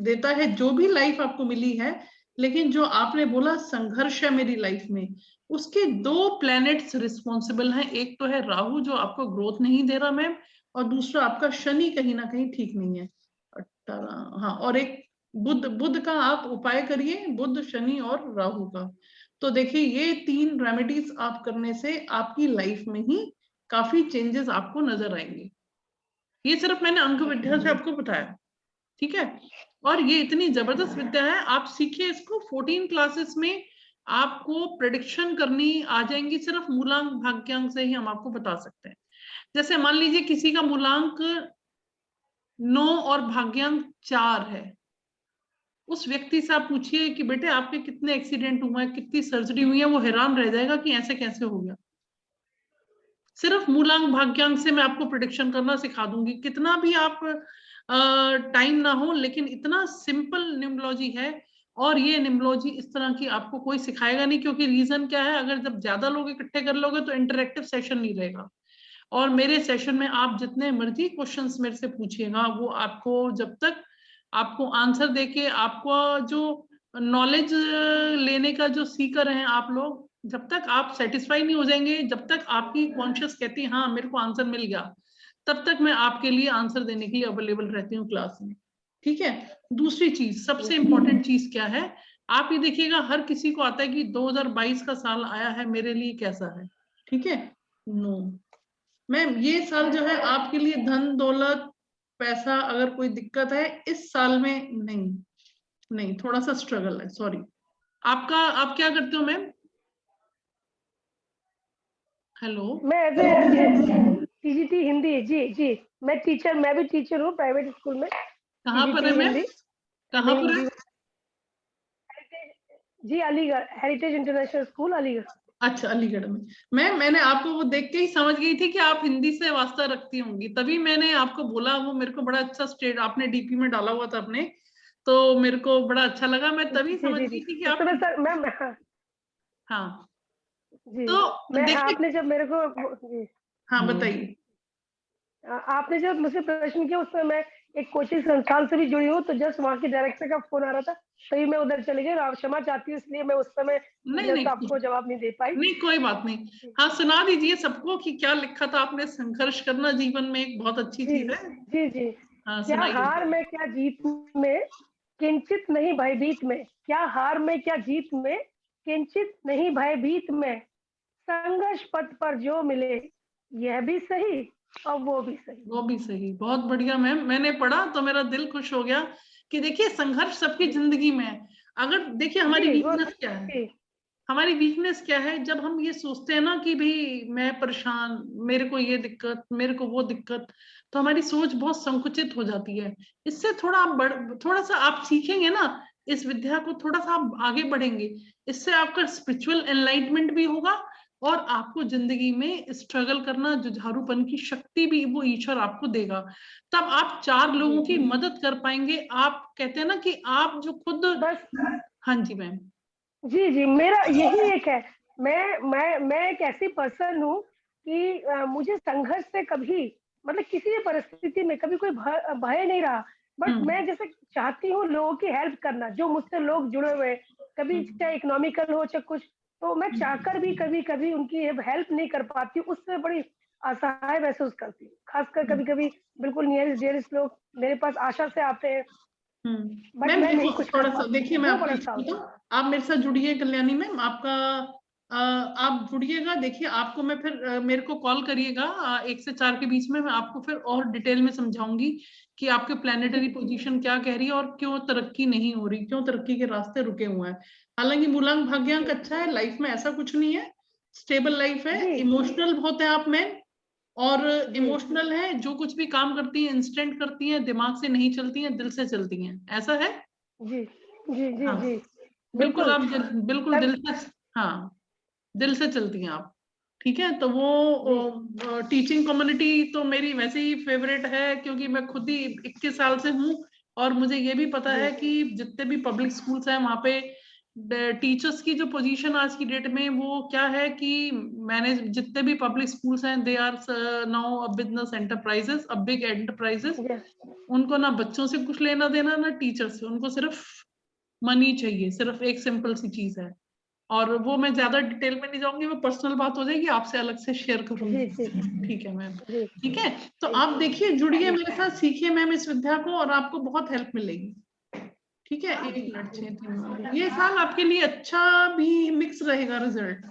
देता है, जो भी लाइफ आपको मिली है। लेकिन जो आपने बोला संघर्ष है मेरी लाइफ में, उसके 2 प्लैनेट्स रिस्पॉन्सिबल हैं। एक तो है राहु जो आपको ग्रोथ नहीं दे रहा मैम, और दूसरा आपका शनि कहीं ना कहीं ठीक नहीं है। 18, हाँ, और एक बुध, बुध का आप उपाय करिए, बुध शनि और राहु का। तो देखिए ये 3 रेमेडीज आप करने से आपकी लाइफ में ही काफी चेंजेस आपको नजर आएंगे। ये सिर्फ मैंने अंक विद्या से आपको बताया, ठीक है। और ये इतनी जबरदस्त विद्या है, आप सीखिए इसको। 14 क्लासेस में आपको प्रेडिक्शन करनी आ जाएंगी, सिर्फ मूलांक भाग्यांक से ही हम आपको बता सकते हैं। जैसे मान लीजिए किसी का मूलांक 9 और भाग्यांक 4 है, उस व्यक्ति से आप पूछिए कि बेटे आपके कितने एक्सीडेंट हुए हैं, कितनी सर्जरी हुई है, वो हैरान रह जाएगा कि ऐसे कैसे हो गया। सिर्फ मूलांक भाग्यांक से मैं आपको प्रेडिक्शन करना सिखा दूंगी, कितना भी आप टाइम ना हो, लेकिन इतना सिंपल न्यूमरोलॉजी है। और ये न्यूमरोलॉजी इस तरह की आपको कोई सिखाएगा नहीं, क्योंकि रीजन क्या है, अगर जब ज्यादा लोग इकट्ठे कर लोगे तो इंटरेक्टिव सेशन नहीं रहेगा। और मेरे सेशन में आप जितने मर्जी क्वेश्चंस मेरे से पूछिएगा, वो आपको जब तक आपको आंसर देके, आपको जो नॉलेज लेने का जो सीकर हैं आप लोग, जब तक आप सेटिस्फाई नहीं हो जाएंगे, जब तक आपकी कॉन्शियस कहती है हाँ मेरे को आंसर मिल गया, तब तक मैं आपके लिए आंसर देने के लिए अवेलेबल रहती हूँ क्लास में, ठीक है। दूसरी चीज, सबसे इंपॉर्टेंट चीज क्या है, आप ये देखिएगा, हर किसी को आता है कि 2022 का साल आया है मेरे लिए कैसा है, ठीक है। नो मैम, ये साल जो है आपके लिए धन दौलत पैसा अगर कोई दिक्कत है इस साल में नहीं, नहीं थोड़ा सा स्ट्रगल है, सॉरी। आपका, आप क्या करते हो मैम? हेलो, मैं एज टीजीटी हिंदी, जी मैं भी टीचर हूँ प्राइवेट स्कूल में। कहाँ पर है मैम? कहाँ पर है? जी Aligarh, heritage international school Aligarh. अच्छा, अलीगढ़ में। मैंने आपको वो देख के ही समझ गई थी कि आप हिंदी से वास्ता रखती होंगी, तभी मैंने आपको बोला। वो मेरे को बड़ा अच्छा स्टेट आपने डीपी में डाला हुआ था अपने, तो मेरे को बड़ा अच्छा लगा। मैं तभी जी समझ जी गई जी थी कि उस आप। समय सर मैम, हाँ, जी तो मैं, देखिए। आपने जब मेरे को जी हाँ, बताइए। आपने जब मुझसे प्रश्न किया, उस समय मैं एक कोचिंग संस्थान से भी जुड़ी हूँ, तो जस्ट वहाँ के डायरेक्टर का फोन आ रहा था, तभी मैं उधर चली गई। और क्षमा चाहती हूँ, इसलिए मैं उस समय नहीं जस्ट नहीं, आपको जवाब नहीं दे पाई। नहीं कोई बात नहीं। हाँ, सुना दीजिए सबको कि क्या लिखा था आपने। संघर्ष करना जीवन में एक बहुत अच्छी जी चीज है। जी जी हाँ, क्या सुनाइए। हार में क्या जीत में, किंचित नहीं भयभीत में। क्या हार में क्या जीत में, किंचित नहीं भयभीत में। संघर्ष पथ पर जो मिले, यह भी सही और वो भी सही। वो भी सही, बहुत बढ़िया मैम। मैंने पढ़ा तो मेरा दिल खुश हो गया कि देखिए संघर्ष सबकी जी जिंदगी में है। अगर देखिए हमारी जी वो वीकनेस क्या है, जी हमारी वीकनेस क्या है, जब हम ये सोचते हैं ना कि भाई मैं परेशान, मेरे को ये दिक्कत, मेरे को वो दिक्कत, तो हमारी सोच बहुत संकुचित हो जाती है। इससे थोड़ा आप थोड़ा सा आप सीखेंगे ना इस विद्या को, थोड़ा सा आप आगे बढ़ेंगे, इससे आपका स्पिरिचुअल एनलाइटमेंट भी होगा और आपको जिंदगी में स्ट्रगल करना, जुझारूपन की शक्ति भी वो ईश्वर आपको देगा। तब आप 4 लोगों की मदद कर पाएंगे। आप कहते हैं ना कि आप जो खुद। बस हाँ जी मैम। जी जी मेरा यही एक है। मैं एक ऐसी पर्सन हूँ कि मुझे संघर्ष से कभी, मतलब किसी भी परिस्थिति में कभी कोई भय नहीं रहा। बट मैं जैसे चाहती हूँ लोगों की हेल्प करना, जो मुझसे लोग जुड़े हुए हैं, कभी चाहे इकोनॉमिकल हो चाहे कुछ, तो मैं चाहकर भी कभी कभी उनकी हेल्प नहीं कर पाती हूँ। उससे बड़ी असहाय महसूस करती हूँ। खासकर कभी कभी बिल्कुल नियरेस्ट डियरेस्ट लोग मेरे पास आशा से आते हैं, बट मैम मैं नहीं देखो कुछ कर थोड़ा सा, पाती हूँ, देखिए मैं वो आपको बड़ा एक सा चीज़ होता बताऊं। आप मेरे साथ जुड़िए कल्याणी मैम, आपका आप जुड़िएगा। देखिए आपको मैं फिर मेरे को कॉल करिएगा 1 से 4 के बीच में। मैं आपको फिर और डिटेल में समझाऊंगी कि आपके प्लानिटरी पोजीशन क्या कह रही है और क्यों तरक्की नहीं हो रही, क्यों तरक्की के रास्ते रुके हुए हैं। हालांकि मूलांक भाग्यांक अच्छा है, लाइफ में ऐसा कुछ नहीं है, स्टेबल लाइफ है। जी इमोशनल बहुत है आप मैम, और जी इमोशनल है, जो कुछ भी काम करती हैं इंस्टेंट करती हैं, दिमाग से नहीं चलती हैं, दिल से चलती हैं, ऐसा है। जी जी जी हाँ, जी बिल्कुल बिल्कुल आप बिल्कुल सब दिल से। हाँ, दिल से चलती हैं आप। ठीक है, तो जी वो टीचिंग कम्युनिटी तो मेरी वैसे ही फेवरेट है, क्योंकि मैं खुद ही 21 साल से हूँ। और मुझे ये भी पता जी है कि जितने भी पब्लिक स्कूल्स हैं वहाँ पे टीचर्स की जो पोजीशन आज की डेट में वो क्या है कि मैनेज, जितने भी पब्लिक स्कूल्स हैं they are now a business enterprises, a big enterprises. जी उनको ना बच्चों से कुछ लेना देना, ना टीचर से, उनको सिर्फ मनी चाहिए, सिर्फ एक सिंपल सी चीज है। और वो मैं ज्यादा डिटेल में नहीं जाऊंगी, वो पर्सनल बात हो जाएगी, आपसे अलग से शेयर जी करूंगी। जी ठीक है मैम। जी ठीक है, तो जी आप देखिए, जुड़िए जी मेरे साथ, सीखिए मैम इस विद्या को और आपको बहुत हेल्प मिलेगी। ठीक है, 1 मिनट 6 3 मिनट। ये साल आपके लिए अच्छा भी मिक्स रहेगा, रिजल्ट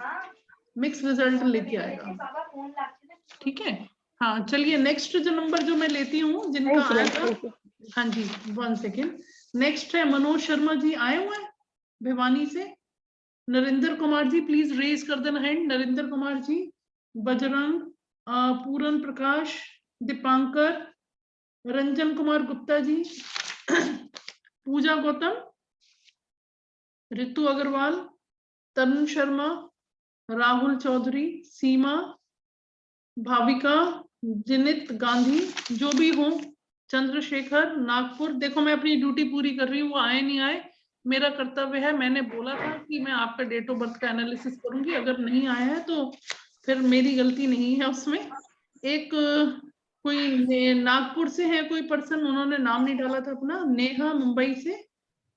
मिक्स रिजल्ट लेके आएगा। ठीक है। हाँ चलिए, नेक्स्ट जो नंबर जो मैं लेती हूँ जिनका थैंक यू आया मैम, था। Thank you. हाँ जी, 1 सेकेंड। नेक्स्ट है मनोज शर्मा जी, आए हुए हैं भिवानी से। नरेंद्र कुमार जी प्लीज रेज कर देना हैंड। नरेंद्र कुमार जी, बजरंग, पूरन प्रकाश, दीपांकर, रंजन कुमार गुप्ता जी, पूजा गौतम, रितु अग्रवाल, तरुण शर्मा, राहुल चौधरी, सीमा, भाविका, जिनित गांधी, जो भी हो, चंद्रशेखर, नागपुर। देखो मैं अपनी ड्यूटी पूरी कर रही हूँ, वो आए नहीं आए मेरा कर्तव्य है। मैंने बोला था कि मैं आपका डेट ऑफ बर्थ का एनालिसिस करूंगी, अगर नहीं आया है तो फिर मेरी गलती नहीं है उसमें। एक कोई नागपुर से है कोई पर्सन, उन्होंने नाम नहीं डाला था अपना। नेहा मुंबई से,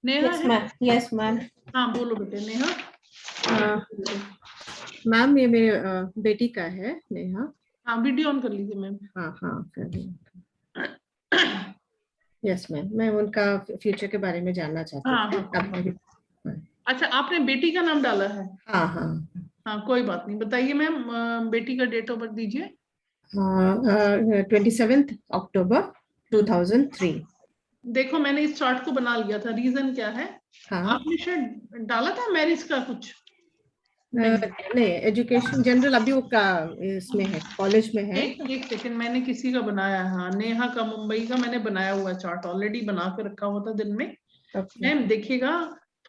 नेहा यस है। Ma'am, yes ma'am. हाँ बोलो बेटे नेहा। मैम ये मेरे बेटी का है, नेहा। हाँ वीडियो ऑन कर लीजिए मैम। हाँ हाँ कर रही। यस मैम, मैं उनका फ्यूचर के बारे में जानना चाहती हाँ थी। हाँ, अच्छा आपने बेटी का नाम डाला है। हाँ हाँ हाँ कोई बात नहीं, बताइए मैम, बेटी का डेट ऑफ बर्थ दीजिए। 27 अक्टूबर 2003। देखो मैंने इस चार्ट को बना लिया था, रीजन क्या है। हाँ आपने शायद डाला था मैरिज का कुछ। नहीं, एजुकेशन जनरल अभी वो का इसमें है, कॉलेज में है। एक सेकंड, मैंने किसी का बनाया, हाँ नेहा का मुंबई का मैंने बनाया हुआ चार्ट, ऑलरेडी बना के रखा हुआ था दिन में। ओके मैम देखिएगा,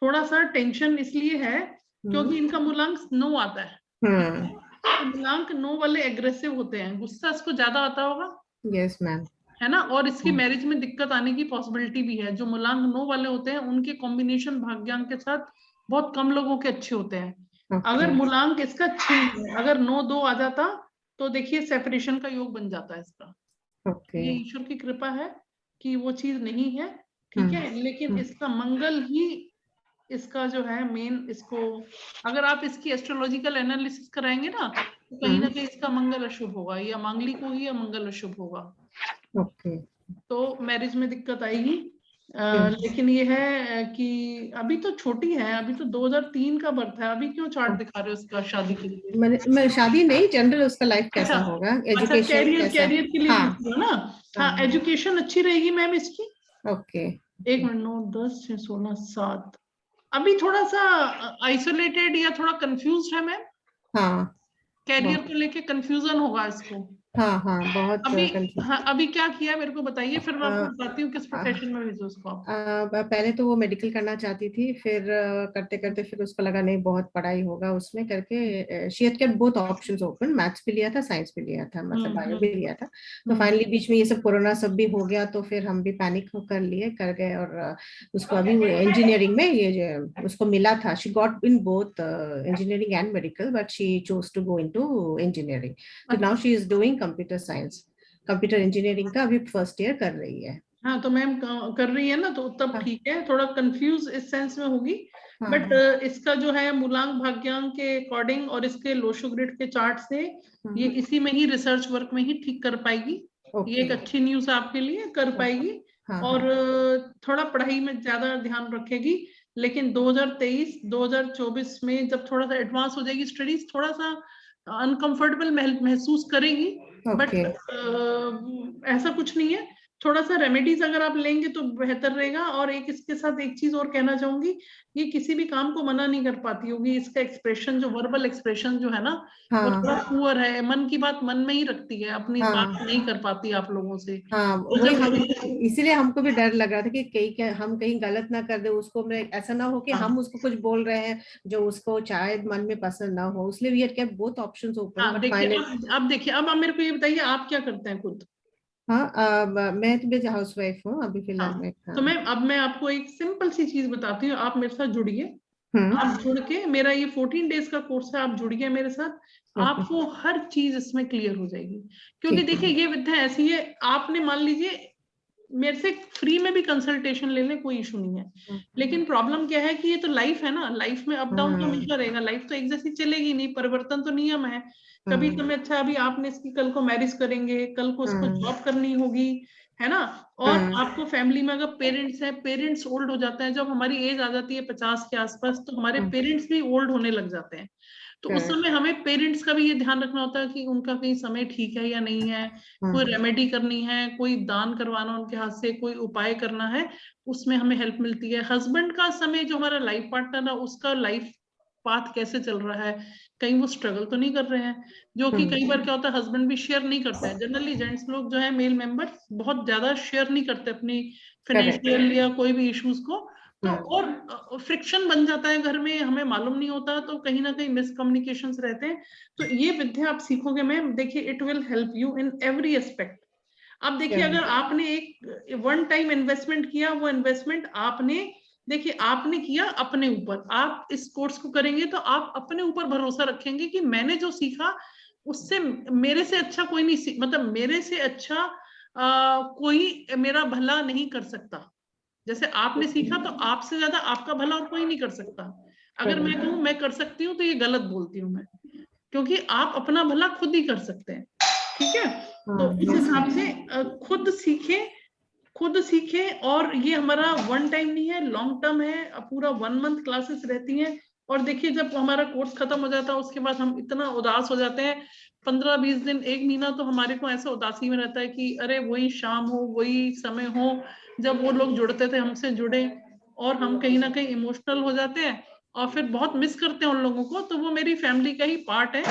थोड़ा सा टेंशन इसलिए है क्योंकि इनका मूलांक 9 आता है। तो मूलांक 9 वाले एग्रेसिव होते हैं, गुस्सा इसको ज्यादा आता होगा। Yes ma'am. है ना, और इसकी मैरिज में दिक्कत आने की पॉसिबिलिटी भी है। जो मूलांक 9 वाले होते हैं उनके कॉम्बिनेशन भाग्यांक के साथ बहुत कम लोगों के अच्छे होते हैं। अगर मूलांक इसका 6 है, अगर 9-2 आ जाता तो देखिए सेपरेशन का योग बन जाता है इसका। ये ईश्वर की कृपा है कि वो चीज नहीं है, ठीक है। लेकिन इसका मंगल ही इसका जो है मेन, इसको अगर आप इसकी एस्ट्रोलॉजिकल एनालिसिस कराएंगे ना तो कहीं ना कहीं इसका मंगल अशुभ होगा, या मांगलिक होगी या मंगल अशुभ होगा। ओके। तो मैरिज में दिक्कत आएगी। लेकिन ये है कि अभी तो छोटी है, अभी तो 2003 का बर्थ है। अभी क्यों चार्ट दिखा रहे हो उसका शादी के लिए? मैं शादी नहीं, जनरल उसका लाइफ कैसा होगा, एजुकेशन कैरियर, कैसा? कैरियर के लिए पूछ रही हूँ ना। हाँ, एजुकेशन अच्छी रहेगी मैम इसकी। ओके। 1 मिनट, 9, 10, 6, 16, 7। अभी थोड़ा सा आइसोलेटेड या थोड़ा कंफ्यूज है मैम। हाँ, कैरियर को लेके कंफ्यूजन होगा इसको। हाँ बहुत अभी अभी क्या किया मेरे को बताइए, फिर मैं आपको बताती हूँ किस प्रोफेशन में भेजो उसको आप। पहले तो वो मेडिकल करना चाहती थी, फिर करते करते फिर उसको लगा नहीं बहुत पढ़ाई होगा उसमें करके, she had kept both options open, maths भी लिया था, साइंस भी लिया था, मतलब बायो भी लिया था। तो फाइनली बीच में ये सब कोरोना सब भी हो गया, तो फिर हम भी पैनिक कर गए और उसको अभी इंजीनियरिंग में ये जो उसको मिला था, she got in both engineering and medical, but she chose to go into engineering. तो now she is doing computer science, computer engineering का अभी फर्स्ट ईयर कर रही है। हाँ, तो मैम कर रही है ना, तो तब ठीक है। थोड़ा कंफ्यूज इस सेंस में होगी, बट इसका जो है मूलांक भाग्यांक के अकॉर्डिंग और इसके लोशो ग्रिड के चार्ट से ये इसी में ही रिसर्च वर्क में ही ठीक कर पाएगी। ये एक अच्छी न्यूज आपके लिए, कर पाएगी। और थोड़ा पढ़ाई में ज्यादा ध्यान रखेगी। लेकिन 2023, 2024 में जब थोड़ा सा एडवांस हो जाएगी स्टडीज, थोड़ा सा अनकंफर्टेबल महसूस करेगी। बट ऐसा कुछ नहीं है, थोड़ा सा रेमेडीज अगर आप लेंगे तो बेहतर रहेगा। और एक इसके साथ एक चीज और कहना चाहूंगी, ये किसी भी काम को मना नहीं कर पाती होगी। इसका एक्सप्रेशन जो वर्बल एक्सप्रेशन जो है ना, वो थोड़ा पुअर है। मन की बात मन में ही रखती है, अपनी बात नहीं कर पाती आप लोगों से। वही हम, इसीलिए हमको भी डर लग रहा था कि हम कहीं गलत ना कर दे उसको, ऐसा ना हो कि हम उसको कुछ बोल रहे हैं जो उसको शायद मन में पसंद ना हो, इसलिए we had kept both options open. अब देखिए, अब मेरे को ये बताइए आप क्या करते हैं खुद? हाँ, मैं तो बेज हाउस वाइफ हूँ अभी फिलहाल में। तो मैं आपको एक सिंपल सी चीज बताती हूँ, आप मेरे साथ जुड़िए। आप जुड़ के, मेरा ये 14 डेज का कोर्स है, आप जुड़िए मेरे साथ, आपको हर चीज इसमें क्लियर हो जाएगी। क्योंकि देखिए ये विद्या ऐसी है, आपने मान लीजिए मेरे से फ्री में भी कंसल्टेशन ले ले, कोई इशू नहीं है। लेकिन प्रॉब्लम क्या है कि ये तो लाइफ है ना, लाइफ में अप डाउन तो हमेशा रहेगा, लाइफ तो एक जैसी चलेगी नहीं, परिवर्तन तो नियम है। कभी समय अच्छा, अभी आपने इसकी कल को मैरिज करेंगे, कल को इसको जॉब करनी होगी, है ना। और आपको फैमिली में अगर पेरेंट्स हैं, पेरेंट्स ओल्ड हो जाते हैं, जब हमारी एज आ जाती है 50 के आसपास, तो हमारे पेरेंट्स भी ओल्ड होने लग जाते हैं। तो उस समय हमें पेरेंट्स का भी ये ध्यान रखना होता है कि उनका कहीं समय ठीक है या नहीं है, कोई रेमेडी करनी है, कोई दान करवाना उनके हाथ से, कोई उपाय करना है, उसमें हमें हेल्प मिलती है। हस्बैंड का समय, जो हमारा लाइफ पार्टनर है, उसका लाइफ पाथ कैसे चल रहा है, कहीं वो स्ट्रगल तो नहीं कर रहे हैं। जो कि कई बार क्या होता है, हस्बैंड भी शेयर नहीं करते हैं। जनरली जेंट्स लोग जो है, मेल मेंबर्स बहुत ज्यादा शेयर नहीं करते अपनी फाइनेंशियल या कोई भी इश्यूज को। तो और फ्रिक्शन बन जाता है घर में, हमें मालूम नहीं होता, तो कहीं ना कहीं मिसकम्युनिकेशंस रहते हैं। तो ये विद्या आप सीखोगे मैम, देखिए it will help you in every aspect. अब देखिए, अगर आपने एक वन टाइम इन्वेस्टमेंट किया, वो इन्वेस्टमेंट आपने, देखिए आपने किया अपने ऊपर। आप इस कोर्स को करेंगे तो आप अपने ऊपर भरोसा रखेंगे कि मैंने जो सीखा उससे मेरे से अच्छा कोई नहीं सीख, मतलब मेरे से अच्छा कोई मेरा भला नहीं कर सकता। जैसे आपने सीखा, तो आपसे ज्यादा आपका भला और कोई नहीं कर सकता। अगर मैं कहूँ मैं कर सकती हूँ, तो ये गलत बोलती हूँ मैं, क्योंकि आप अपना भला खुद ही कर सकते हैं, ठीक है। तो उस हिसाब से खुद सीखे। और ये हमारा वन टाइम नहीं है, लॉन्ग टर्म है, पूरा 1 मंथ क्लासेस रहती हैं। और देखिए, जब हमारा कोर्स खत्म हो जाता है, उसके बाद हम इतना उदास हो जाते हैं, 15-20 दिन, 1 महीना तो हमारे को ऐसा उदासी में रहता है कि अरे वही शाम हो, वही समय हो जब वो लोग जुड़ते थे, हमसे जुड़े, और हम कहीं ना कहीं इमोशनल हो जाते हैं और फिर बहुत मिस करते हैं उन लोगों को। तो वो मेरी फैमिली का ही पार्ट है,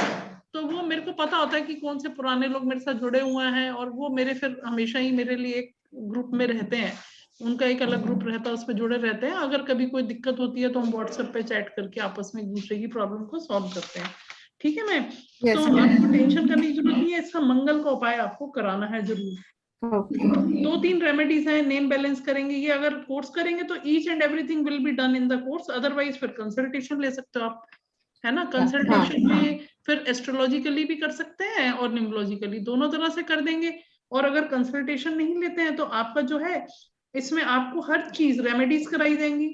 तो वो मेरे को पता होता है कि कौन से पुराने लोग मेरे साथ जुड़े हुए हैं, और वो मेरे फिर हमेशा ही मेरे लिए एक ग्रुप में रहते हैं। उनका एक अलग ग्रुप रहता है, उस पर जुड़े रहते हैं। अगर कभी कोई दिक्कत होती है तो हम व्हाट्सएप पे चैट करके आपस में एक दूसरे की प्रॉब्लम को सॉल्व करते हैं। ठीक है मैम? Yes, तो ma'am. आपको टेंशन करने की जरूरत नहीं है, इसका मंगल का उपाय आपको कराना है जरूर। Okay. 2-3 रेमेडीज हैं, नेम बैलेंस करेंगे, ये अगर कोर्स करेंगे तो each and everything will be done in the course. Otherwise फिर कंसल्टेशन ले सकते हो आप, है ना? कंसल्टेशन में फिर एस्ट्रोलॉजिकली भी कर सकते हैं और न्यूमरोलॉजिकली, दोनों तरह से कर देंगे। और अगर कंसल्टेशन नहीं लेते हैं तो आपका जो है इसमें आपको हर चीज रेमेडीज कराई जाएंगी।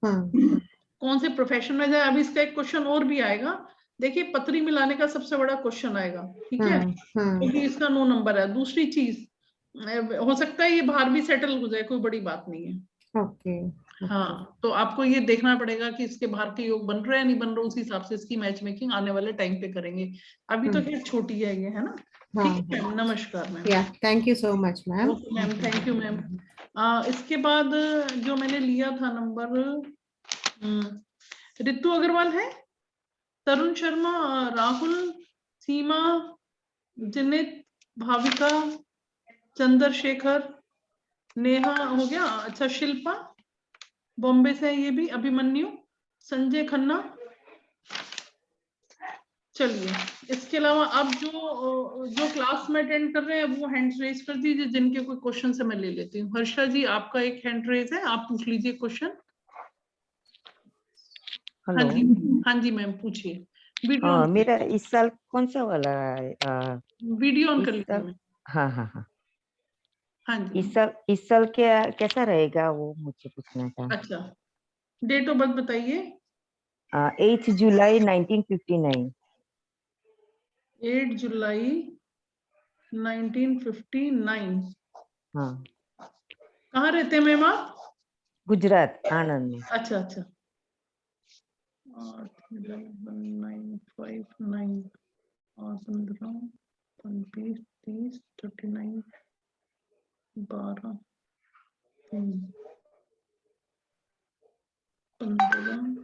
कौन से प्रोफेशन में जाए। अभी इसका एक क्वेश्चन और भी आएगा, देखिए पतरी मिलाने का सबसे बड़ा क्वेश्चन आएगा, ठीक है? क्योंकि इसका 9 नंबर है। दूसरी चीज, हो सकता है ये बाहर भी सेटल हो जाए, कोई बड़ी बात नहीं है। ओके। हाँ, तो आपको ये देखना पड़ेगा कि इसके बाहर के योग बन रहे हैं नहीं बन रहे, उस हिसाब से इसकी मैच मेकिंग आने वाले टाइम पे करेंगे। अभी तो खैर छोटी है ये, है ना? ठीक है, नमस्कार मैम। या thank you so much ma'am. Okay ma'am, thank you ma'am. इसके बाद जो मैंने लिया था नंबर, रितु अग्रवाल है, तरुण शर्मा, राहुल, सीमा, जिनित, भाविका, चंद्रशेखर, नेहा हो गया, अच्छा शिल्पा बॉम्बे से है, ये भी अभिमन्यु, संजय खन्ना। चलिए, इसके अलावा अब जो क्लास में अटेंड कर रहे हैं वो हैंड्स रेज कर दीजिए, जिनके कोई क्वेश्चन से मैं ले लेती हूँ। हर्षा जी, आपका एक हैंड रेज है, आप पूछ लीजिए क्वेश्चन। हाँ जी, हाँ जी मैम, पूछिए। वीडियो मेरा इस साल कौन सा वाला वीडियो ऑन कर लीजिए मैम। हाँ हाँ हाँ, हाँ जी, इस साल क्या कैसा रहेगा वो मुझे पूछना था। अच्छा, डेट ऑफ बर्थ बताइए। 8 जुलाई 1959। 8 जुलाई 1959। हाँ, कहाँ रहते हैं मैम आप? गुजरात, आनंद में। अच्छा अच्छा, 8/11/959 और 15 25 30 39 12 3 15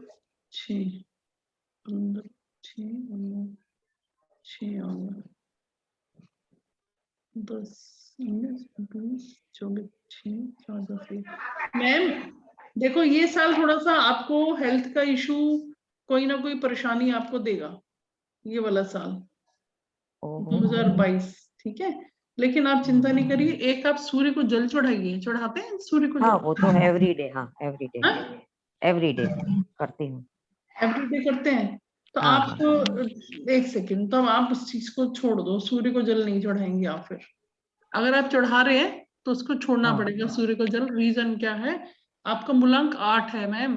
6 15 6 6 10 19 20 24 6 14 मैम देखो, ये साल थोड़ा सा आपको हेल्थ का इशू, कोई ना कोई परेशानी आपको देगा, ये वाला साल 2022, ठीक है? लेकिन आप चिंता नहीं करिए। एक आप सूर्य को जल चढ़ाइए, चढ़ाते हैं सूर्य को हाँ, जल? वो तो एवरीडे, हाँ एवरीडे करती हूँ। एवरीडे करते हैं तो हाँ, आप एक सेकेंड, तो आप उस चीज को छोड़ दो, सूर्य को जल नहीं चढ़ाएंगे आप। फिर अगर आप चढ़ा रहे हैं तो उसको छोड़ना पड़ेगा सूर्य को जल। रीजन क्या है? आपका मूलांक 8 है मैम,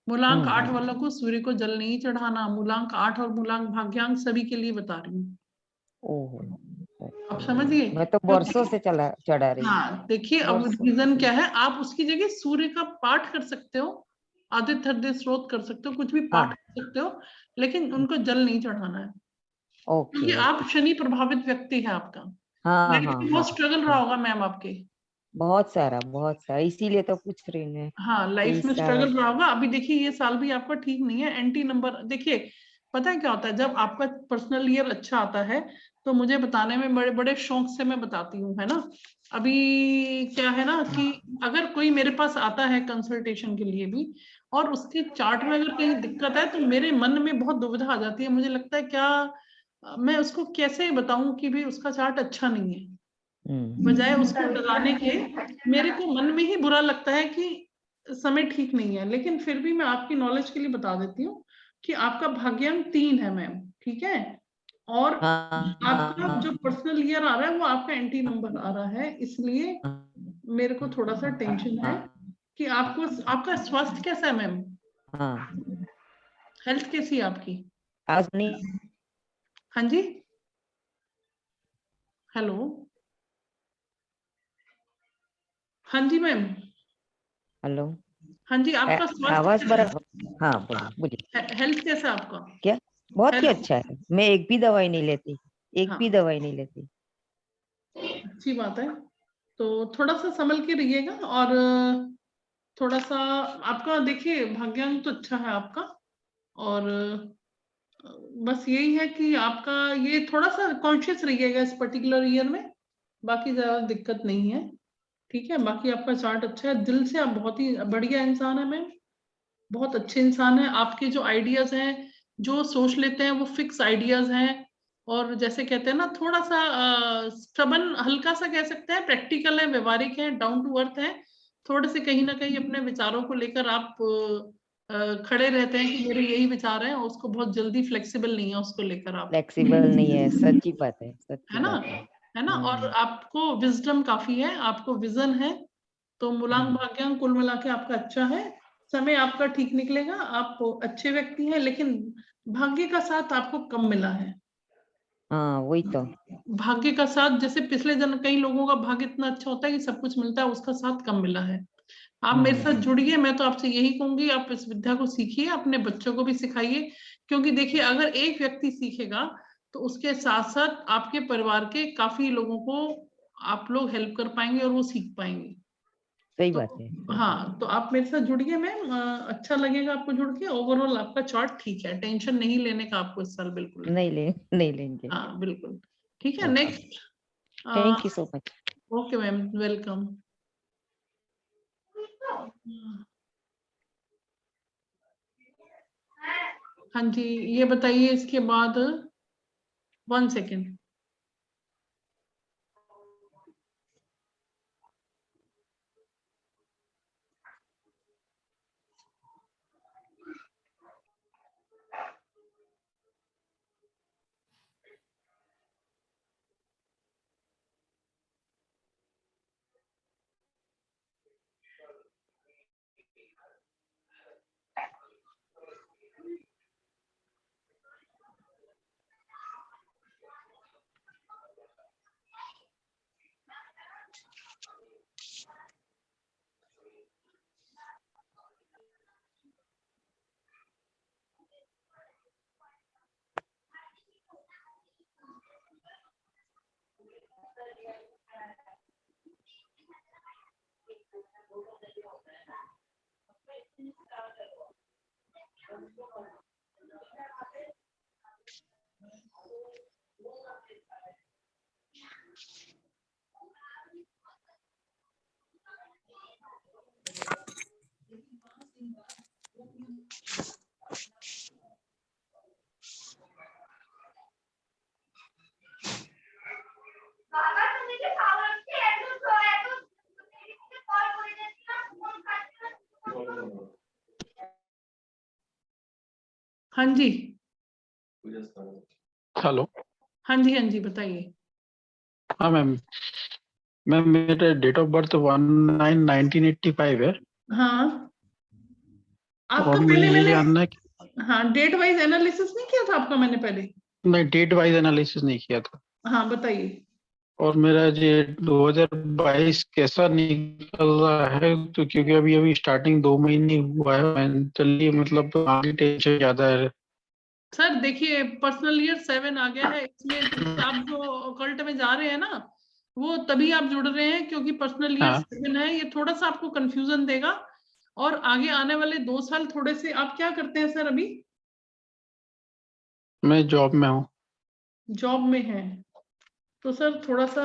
मूलांक 8 वालों को सूर्य को जल नहीं चढ़ाना। मूलांक 8 और मूलांक भाग्यांक सभी के लिए बता रही हूँ, आप समझिए। मैं तो वर्षों से चढ़ा रही हूँ। हाँ देखिए, अब रीजन क्या है, आप उसकी जगह सूर्य का पाठ कर सकते हो, आदित्य हृदय स्रोत कर सकते हो, कुछ भी पाठ कर सकते हो, लेकिन उनको जल नहीं चढ़ाना है, क्योंकि आप शनि प्रभावित व्यक्ति है। आपका बहुत स्ट्रगल रहा होगा मैम आपके, बहुत सारा, इसीलिए तो पूछ रही हूँ। हाँ, लाइफ में स्ट्रगल रहा होगा। अभी देखिए, ये साल भी आपका ठीक नहीं है, एंटी नंबर। देखिए पता है क्या होता है, जब आपका पर्सनल ईयर अच्छा आता है तो मुझे बताने में बड़े बड़े शौक से मैं बताती हूँ, है ना? अभी क्या है ना कि अगर कोई मेरे पास आता है कंसल्टेशन के लिए भी, और उसके चार्ट में अगर कहीं दिक्कत है, तो मेरे मन में बहुत दुविधा आ जाती है। मुझे लगता है क्या मैं उसको कैसे बताऊं कि भी उसका चार्ट अच्छा नहीं है, बजाय उसको डराने के मेरे को मन में ही बुरा लगता है कि समय ठीक नहीं है। लेकिन फिर भी मैं आपकी नॉलेज के लिए बता देती हूँ कि आपका भाग्यांक 3 है मैम, ठीक है? और आपका जो पर्सनल ईयर आ रहा है वो आपका एंटी नंबर आ रहा है, इसलिए मेरे को थोड़ा सा टेंशन है कि आपको, आपका स्वास्थ्य कैसा है मैम? हेल्थ कैसी है आपकी? हाँ जी, हेलो, हाँ जी मैम, हेलो, हाँ जी, आपका आवाज स्वास्थ्य, बराबर? हाँ, बोलिए। हेल्थ कैसा है आपका? क्या? बहुत ही अच्छा है, मैं एक भी दवाई नहीं लेती, अच्छी बात है। तो थोड़ा सा संभल के रहिएगा, और थोड़ा सा आपका देखिए भाग्यांक तो अच्छा है आपका, और बस यही है कि आपका ये थोड़ा सा कॉन्शियस रहिएगा इस पर्टिकुलर ईयर में, बाकी ज्यादा दिक्कत नहीं है। ठीक है, बाकी आपका चार्ट अच्छा है, दिल से आप बहुत ही बढ़िया इंसान है मैम, बहुत अच्छे इंसान है। आपके जो आइडियाज हैं, जो सोच लेते हैं वो फिक्स आइडियाज हैं, और जैसे कहते हैं ना थोड़ा सा स्टबन, हल्का सा कह सकते हैं, प्रैक्टिकल है, व्यवहारिक है, डाउन टू अर्थ है, थोड़े से कहीं ना कहीं अपने विचारों को लेकर आप खड़े रहते हैं कि मेरे यही विचार हैं, उसको बहुत जल्दी फ्लेक्सिबल नहीं है उसको लेकर आप, फ्लेक्सिबल नहीं है, सच्ची बात है, सच्ची है ना, बात है। है ना। और आपको विजडम काफी है, आपको विजन है, तो मूलांक भाग्यांक कुल मिला के आपका अच्छा है, समय आपका ठीक निकलेगा, आप अच्छे व्यक्ति हैं, लेकिन भाग्य का साथ आपको कम मिला है। हाँ वही तो। भाग्य का साथ, जैसे पिछले जन्म कई लोगों का भाग्य इतना अच्छा होता है कि सब कुछ मिलता है, उसका साथ कम मिला है। आप मेरे साथ जुड़िए, मैं तो आपसे यही कहूंगी, आप इस विद्या को सीखिए, अपने बच्चों को भी सिखाइए, क्योंकि देखिए अगर एक व्यक्ति सीखेगा तो उसके साथ साथ आपके परिवार के काफी लोगों को आप लोग हेल्प कर पाएंगे और वो सीख पाएंगे। सही तो बात है। हाँ, तो आप मेरे साथ जुड़िए मैम, अच्छा लगेगा आपको जुड़ के। ओवरऑल आपका चार्ट ठीक है, टेंशन नहीं लेने का आपको इस साल बिल्कुल भी। नहीं लेंगे। हाँ बिल्कुल ठीक है। Okay, next. Thank you so much. Okay ma'am, welcome. हाँ जी, ये बताइए इसके बाद, 1 सेकेंड। हाँ जी। हेलो। हाँ जी, हाँ जी, बताइए। हाँ मैम, मैम मेरा डेट ऑफ बर्थ 19/9/1985 है। हाँ, आपका और मुझे पहले ये मैंने, जानना है कि हाँ, डेट वाइज एनालिसिस नहीं किया था आपका मैंने पहले? नहीं, डेट वाइज एनालिसिस नहीं किया था। हाँ बताइए। और मेरा ये 2022 कैसा निकल रहा है, तो क्योंकि अभी अभी स्टार्टिंग 2 महीने हुआ है, मेंटली मतलब आगे टेंशन ज्यादा है। सर देखिए, पर्सनल ईयर 7 आ गया है इसमें, क्योंकि आप जो ऑकल्ट में जा रहे हैं ना, वो तभी आप जुड़ रहे हैं क्योंकि पर्सनल ईयर हाँ, 7 है, ये थोड़ा सा आपको कंफ्यूजन देगा। और आगे आने वाले 2 साल थोड़े से, आप क्या करते हैं सर अभी? मैं जॉब में हूँ। जॉब में है, तो सर थोड़ा सा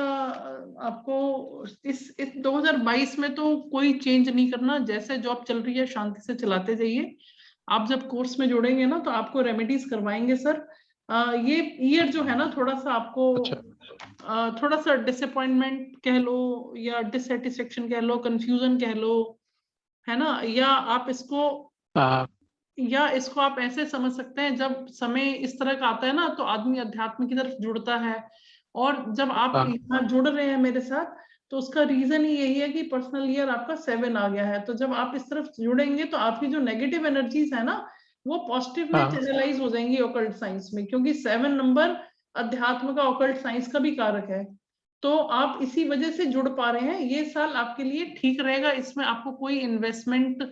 आपको इस 2022 में तो कोई चेंज नहीं करना, जैसे जॉब चल रही है शांति से चलाते जाइए। आप जब कोर्स में जुड़ेंगे ना तो आपको रेमेडीज करवाएंगे सर। ये ईयर जो है ना, थोड़ा सा आपको अच्छा। थोड़ा सा डिसअपॉइंटमेंट कह लो, या डिससेटिस्फेक्शन कह लो, कंफ्यूजन कह लो, है ना, हाँ या इसको आप ऐसे समझ सकते हैं, जब समय इस तरह का आता है ना तो आदमी अध्यात्म की तरफ जुड़ता है। और जब आप हाँ यहाँ जुड़ रहे हैं मेरे साथ, तो उसका रीजन ही यही है कि पर्सनल ईयर आपका 7 आ गया है, तो जब आप इस तरफ जुड़ेंगे तो आपकी जो नेगेटिव एनर्जीज है ना, वो पॉजिटिव में हाँ। चैनलाइज हो जाएंगी ऑकल्ट साइंस में, क्योंकि 7 नंबर अध्यात्म का ऑकल्ट साइंस का भी कारक है। तो आप इसी वजह से जुड़ पा रहे हैं। ये साल आपके लिए ठीक रहेगा, इसमें आपको कोई इन्वेस्टमेंट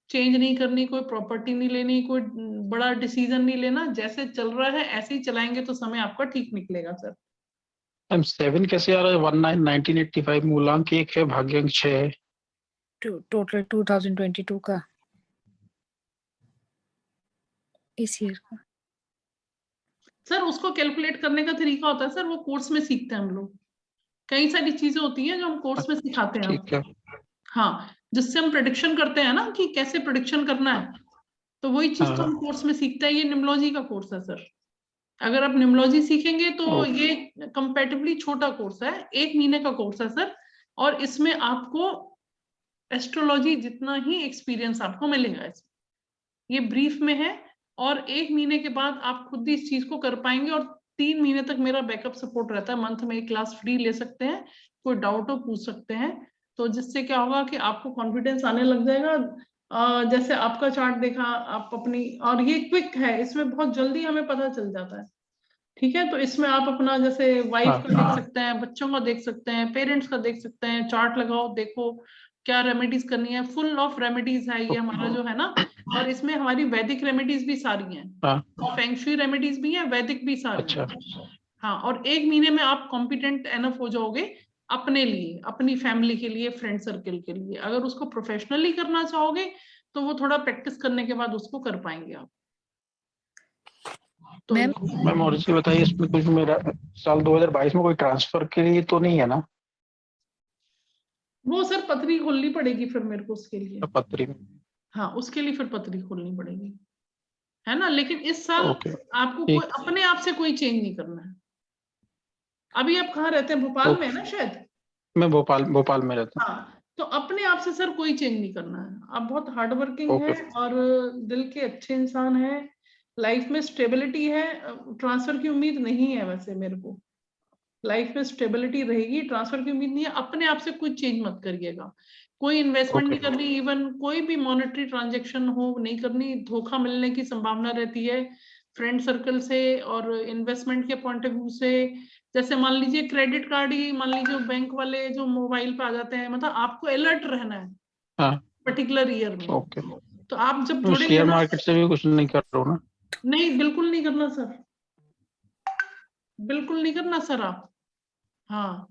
चेंज नहीं करनी, कोई प्रॉपर्टी नहीं लेनी, कोई बड़ा डिसीजन नहीं लेना, जैसे चल रहा है ऐसे ही चलाएंगे तो समय आपका ठीक निकलेगा सर। मैम 7 कैसे आ रहा है? 19/9/1985, मूलांक 1 है, भाग्यांक 6 है। टोटल 2022 का, इस ईयर का। सर उसको कैलकुलेट करने का तरीका होता है सर, वो कोर्स में सीखते हैं हम लोग। कई सारी चीजें होती हैं जो हम कोर्स में सिखाते हैं। ठीक है। हाँ, जिससे हम प्रेडिक्शन करते हैं ना कि कैसे प्रेडिक्शन करना है, तो वही चीज तो हम कोर्स में सीखते हैं। ये निम्नोलॉजी का कोर्स है सर। अगर आप निम्नोलॉजी सीखेंगे तो ये कंपैरेटिवली छोटा कोर्स है, 1 महीने का कोर्स है सर, और इसमें आपको एस्ट्रोलॉजी जितना ही एक्सपीरियंस आपको मिलेगा इसमें। ये ब्रीफ में है, और 1 महीने के बाद आप खुद ही इस चीज को कर पाएंगे। और 3 महीने तक मेरा बैकअप सपोर्ट रहता है, मंथ में 1 क्लास फ्री ले सकते हैं, कोई डाउट हो पूछ सकते हैं। तो जिससे क्या होगा कि आपको कॉन्फिडेंस आने लग जाएगा। जैसे आपका चार्ट देखा आप अपनी, और ये क्विक है, इसमें बहुत जल्दी हमें पता चल जाता है। ठीक है, तो इसमें आप अपना जैसे वाइफ का देख सकते हैं, बच्चों का देख सकते हैं, पेरेंट्स का देख सकते हैं, चार्ट लगाओ, देखो क्या रेमेडीज करनी है। फुल ऑफ रेमेडीज है ये हमारा जो है ना, और इसमें हमारी वैदिक रेमेडीज भी सारी हैं, फेंगशुई रेमेडीज भी हैं, वैदिक भी सारी हैं। हाँ, और 1 महीने में आप कॉम्पिटेंट एनफ हो जाओगे अपने लिए, अपनी फैमिली के लिए, फ्रेंड सर्कल के लिए। अगर उसको प्रोफेशनली करना चाहोगे तो वो थोड़ा प्रैक्टिस करने के बाद उसको कर पाएंगे आप। तो मैम और इसलिए बताइए, इसमें कुछ मेरा साल 2022 में कोई ट्रांसफर के लिए तो नहीं है ना? वो सर पत्री खोलनी पड़ेगी फिर मेरे को उसके लिए। पत्री में? हाँ, उसके लिए फिर पत्री खोलनी पड़ेगी, है ना। लेकिन इस साल आपको कोई अपने आप से कोई चेंज नहीं करना है। अभी आप कहाँ रहते हैं? भोपाल में है ना शायद? मैं भोपाल में रहता हूँ। हाँ, तो अपने आप से सर कोई चेंज नहीं करना है। आप बहुत हार्ड वर्किंग है और दिल के अच्छे इंसान है, लाइफ में स्टेबिलिटी है। ट्रांसफर की उम्मीद नहीं है वैसे मेरे को, लाइफ में स्टेबिलिटी रहेगी, ट्रांसफर की उम्मीद नहीं है। अपने आप से कुछ चेंज मत करिएगा, कोई इन्वेस्टमेंट नहीं करनी, इवन कोई भी मॉनेटरी ट्रांजैक्शन हो नहीं करनी। धोखा मिलने की संभावना रहती है फ्रेंड सर्कल से और इन्वेस्टमेंट के पॉइंट ऑफ व्यू से। जैसे मान लीजिए क्रेडिट कार्ड ही, मान लीजिए बैंक वाले जो मोबाइल पे आ जाते हैं, मतलब आपको अलर्ट रहना है पर्टिकुलर ईयर में। तो आप जब जुड़ेंगे, शेयर मार्केट से भी कुछ नहीं कर रहा हूँ ना? नहीं, बिल्कुल नहीं करना सर, बिल्कुल नहीं करना सर आप। हाँ,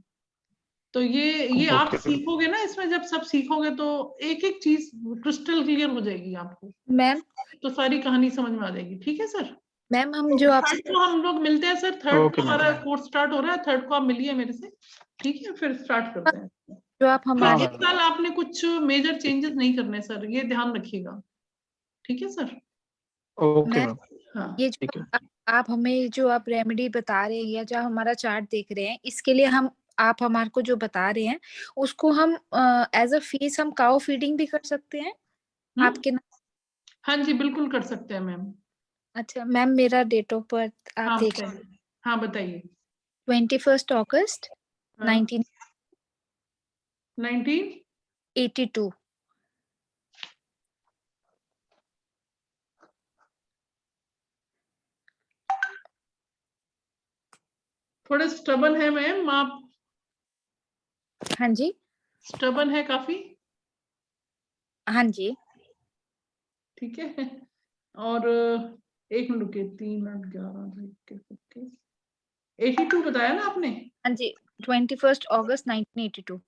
तो ये आप सीखोगे ना, इसमें जब सब सीखोगे तो एक एक चीज क्रिस्टल क्लियर हो जाएगी आपको मैम, तो सारी कहानी समझ में आ जाएगी। ठीक है सर? मैम हम जो आपसे तो हम लोग मिलते हैं सर, 3rd को हमारा कोर्स स्टार्ट हो रहा है, 3rd को आप मिलिए मेरे से, ठीक है? फिर स्टार्ट करते हैं। जो आप हमारे इस साल आपने कुछ मेजर चेंजेस नहीं करने सर, ये ध्यान रखिएगा। ठीक है सर? Okay ma'am. हाँ, ये जो आप हमें जो आप रेमेडी बता रहे हैं या जो हमारा चार्ट देख रहे हैं, इसके लिए आप हमारे को जो बता रहे हैं उसको हम एज अ फीस हम काउ फीडिंग भी कर सकते हैं आपके नाम? हाँ जी, बिल्कुल कर सकते हैं मैम। अच्छा मैम, मेरा डेट ऑफ बर्थ आप देख। हाँ बताइए। 21 अगस्त 1982। थोड़े स्टबन है मैम आप? हाँ जी, स्टबन है काफी? हाँ जी, ठीक है। और 1 मिनट रुकिए, 3 8 11 82 बताया ना आपने? हाँ जी, 21 अगस्त 1982।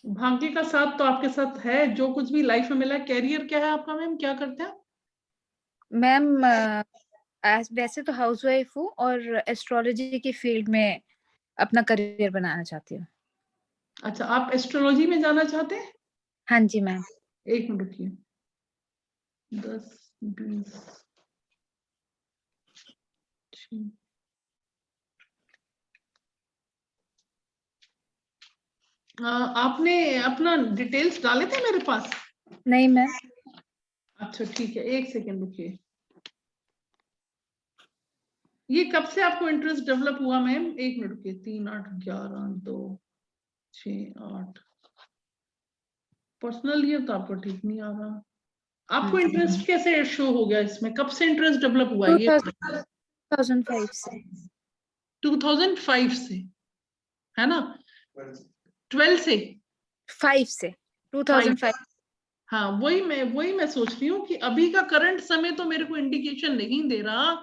भाग्य का साथ तो आपके साथ है, जो कुछ भी लाइफ में मिला। कैरियर क्या है आपका मैम, क्या करते हैं? मैम वैसे तो हाउसवाइफ हूँ और एस्ट्रोलॉजी की फील्ड में अपना करियर बनाना चाहती हूँ। अच्छा, आप एस्ट्रोलॉजी में जाना चाहते हैं? हाँ जी मैम। 1 मिनट रुकिए। 10 20 आपने अपना डिटेल्स डाले थे मेरे पास? नहीं मैम। अच्छा ठीक है, 1 सेकेंड रुकिए। ये कब से आपको इंटरेस्ट डेवलप हुआ मैम? 1 मिनट रुकिए। 3 8 11 2 6 8। पर्सनल ईयर तो आपको ठीक नहीं आ रहा। आपको इंटरेस्ट कैसे शो हो गया इसमें? कब से इंटरेस्ट डेवलप हुआ? ये 2005 से। 2005 से है ना? 12 से? 5 से 2005। हाँ, वही मैं सोच रही हूँ कि अभी का करंट समय तो मेरे को इंडिकेशन नहीं दे रहा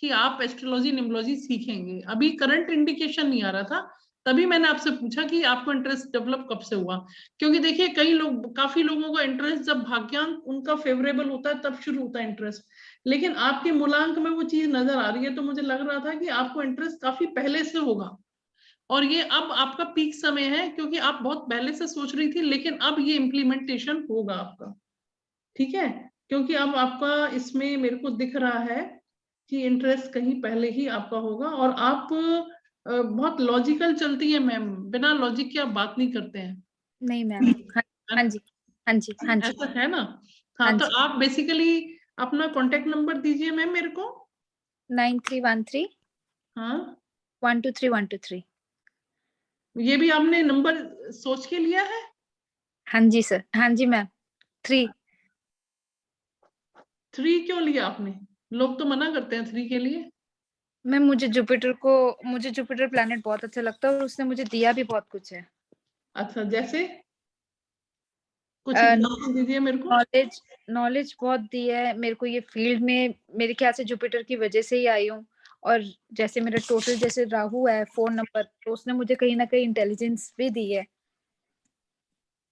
कि आप एस्ट्रोलॉजी निम्बोलॉजी सीखेंगे। अभी करंट इंडिकेशन नहीं आ रहा था, तभी मैंने आपसे पूछा कि आपको इंटरेस्ट डेवलप कब से हुआ, क्योंकि देखिए कई लोग, काफी लोगों का इंटरेस्ट जब भाग्यांक उनका फेवरेबल होता है तब शुरू होता है इंटरेस्ट, लेकिन आपके मूलांक में वो चीज नजर आ रही है, तो मुझे लग रहा था कि आपको इंटरेस्ट काफी पहले से होगा, और ये अब आपका पीक समय है, क्योंकि आप बहुत पहले से सोच रही थी, लेकिन अब ये इम्प्लीमेंटेशन होगा आपका, ठीक है, क्योंकि अब आपका इसमें मेरे को दिख रहा है कि इंटरेस्ट कहीं पहले ही आपका होगा, और आप बहुत लॉजिकल चलती है मैम, बिना लॉजिक के आप बात नहीं करते हैं। नहीं मैम। हाँ जी, हाँ जी, हाँ जी, ऐसा है ना? हाँ, हाँ तो जी। आप बेसिकली अपना कांटेक्ट नंबर दीजिए मैम मेरे को। 9313 हाँ, 123 123। ये भी आपने नंबर सोच के लिया है? हाँ जी सर, हाँ जी मैम। 3 क्यों लिया आपने? लोग तो मना करते हैं 3 के लिए। मैम, मुझे जुपिटर प्लैनेट बहुत अच्छा लगता है, और उसने मुझे दिया भी बहुत कुछ है। अच्छा, जैसे कुछ एग्जांपल दीजिए मेरे को। नॉलेज बहुत दी है मेरे को, ये फील्ड में मेरे ख्याल से जुपिटर की वजह से ही आई हूँ। और जैसे मेरा टोटल जैसे राहु है 4 नंबर, तो उसने मुझे कहीं ना कहीं इंटेलिजेंस भी दी है।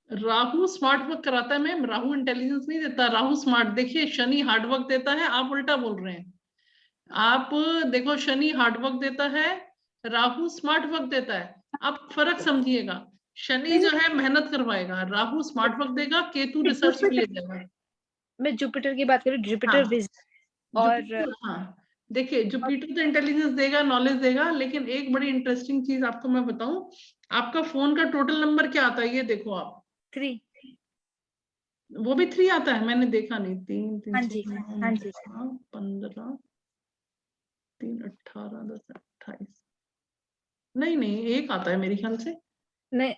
राहु स्मार्ट वर्क कराता है मैम, राहु इंटेलिजेंस नहीं देता, राहु स्मार्ट, देखिए शनि हार्ड वर्क देता है, आप उल्टा बोल रहे हैं। आप देखो, शनि हार्ड वर्क देता है, राहु स्मार्ट वर्क देता है, आप फर्क समझिएगा। शनि जो है मेहनत करवाएगा, राहु स्मार्ट वर्क देगा, केतु रिसर्च पे ले जाएगा। मैं जुपिटर की बात करूँ, जुपिटर हाँ, बिजनेस और हाँ, देखिए जुपिटर तो इंटेलिजेंस देगा, नॉलेज देगा, लेकिन एक बड़ी इंटरेस्टिंग चीज आपको मैं बताऊं, आपका फोन का टोटल नंबर क्या आता है, ये देखो आप। 3। वो भी 3 आता है, मैंने देखा नहीं। 3 3 हाँ 6 जी, 9 हाँ जी। 15 3 18 10 28, नहीं नहीं, एक आता है मेरे ख्याल से। नहीं,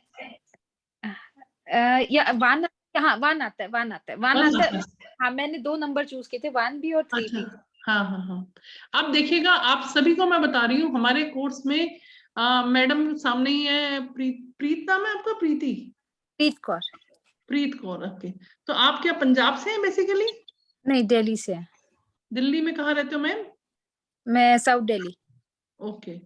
या वन, हाँ वन आता है, वन आता है, वन वन आता आता है। है। हाँ, मैंने 2 नंबर चूज किए थे, 1 भी और 3 अच्छा, भी। हाँ हाँ हाँ, अब देखिएगा, आप सभी को मैं बता रही हूँ, हमारे कोर्स में मैडम सामने ही है, प्रीत नाम है आपका? प्रीति, प्रीत कौर। प्रीत कौर, ओके। तो आप क्या पंजाब से हैं बेसिकली? नहीं, दिल्ली से है। दिल्ली में कहाँ रहते हो मैम? मैं साउथ दिल्ली। ओके,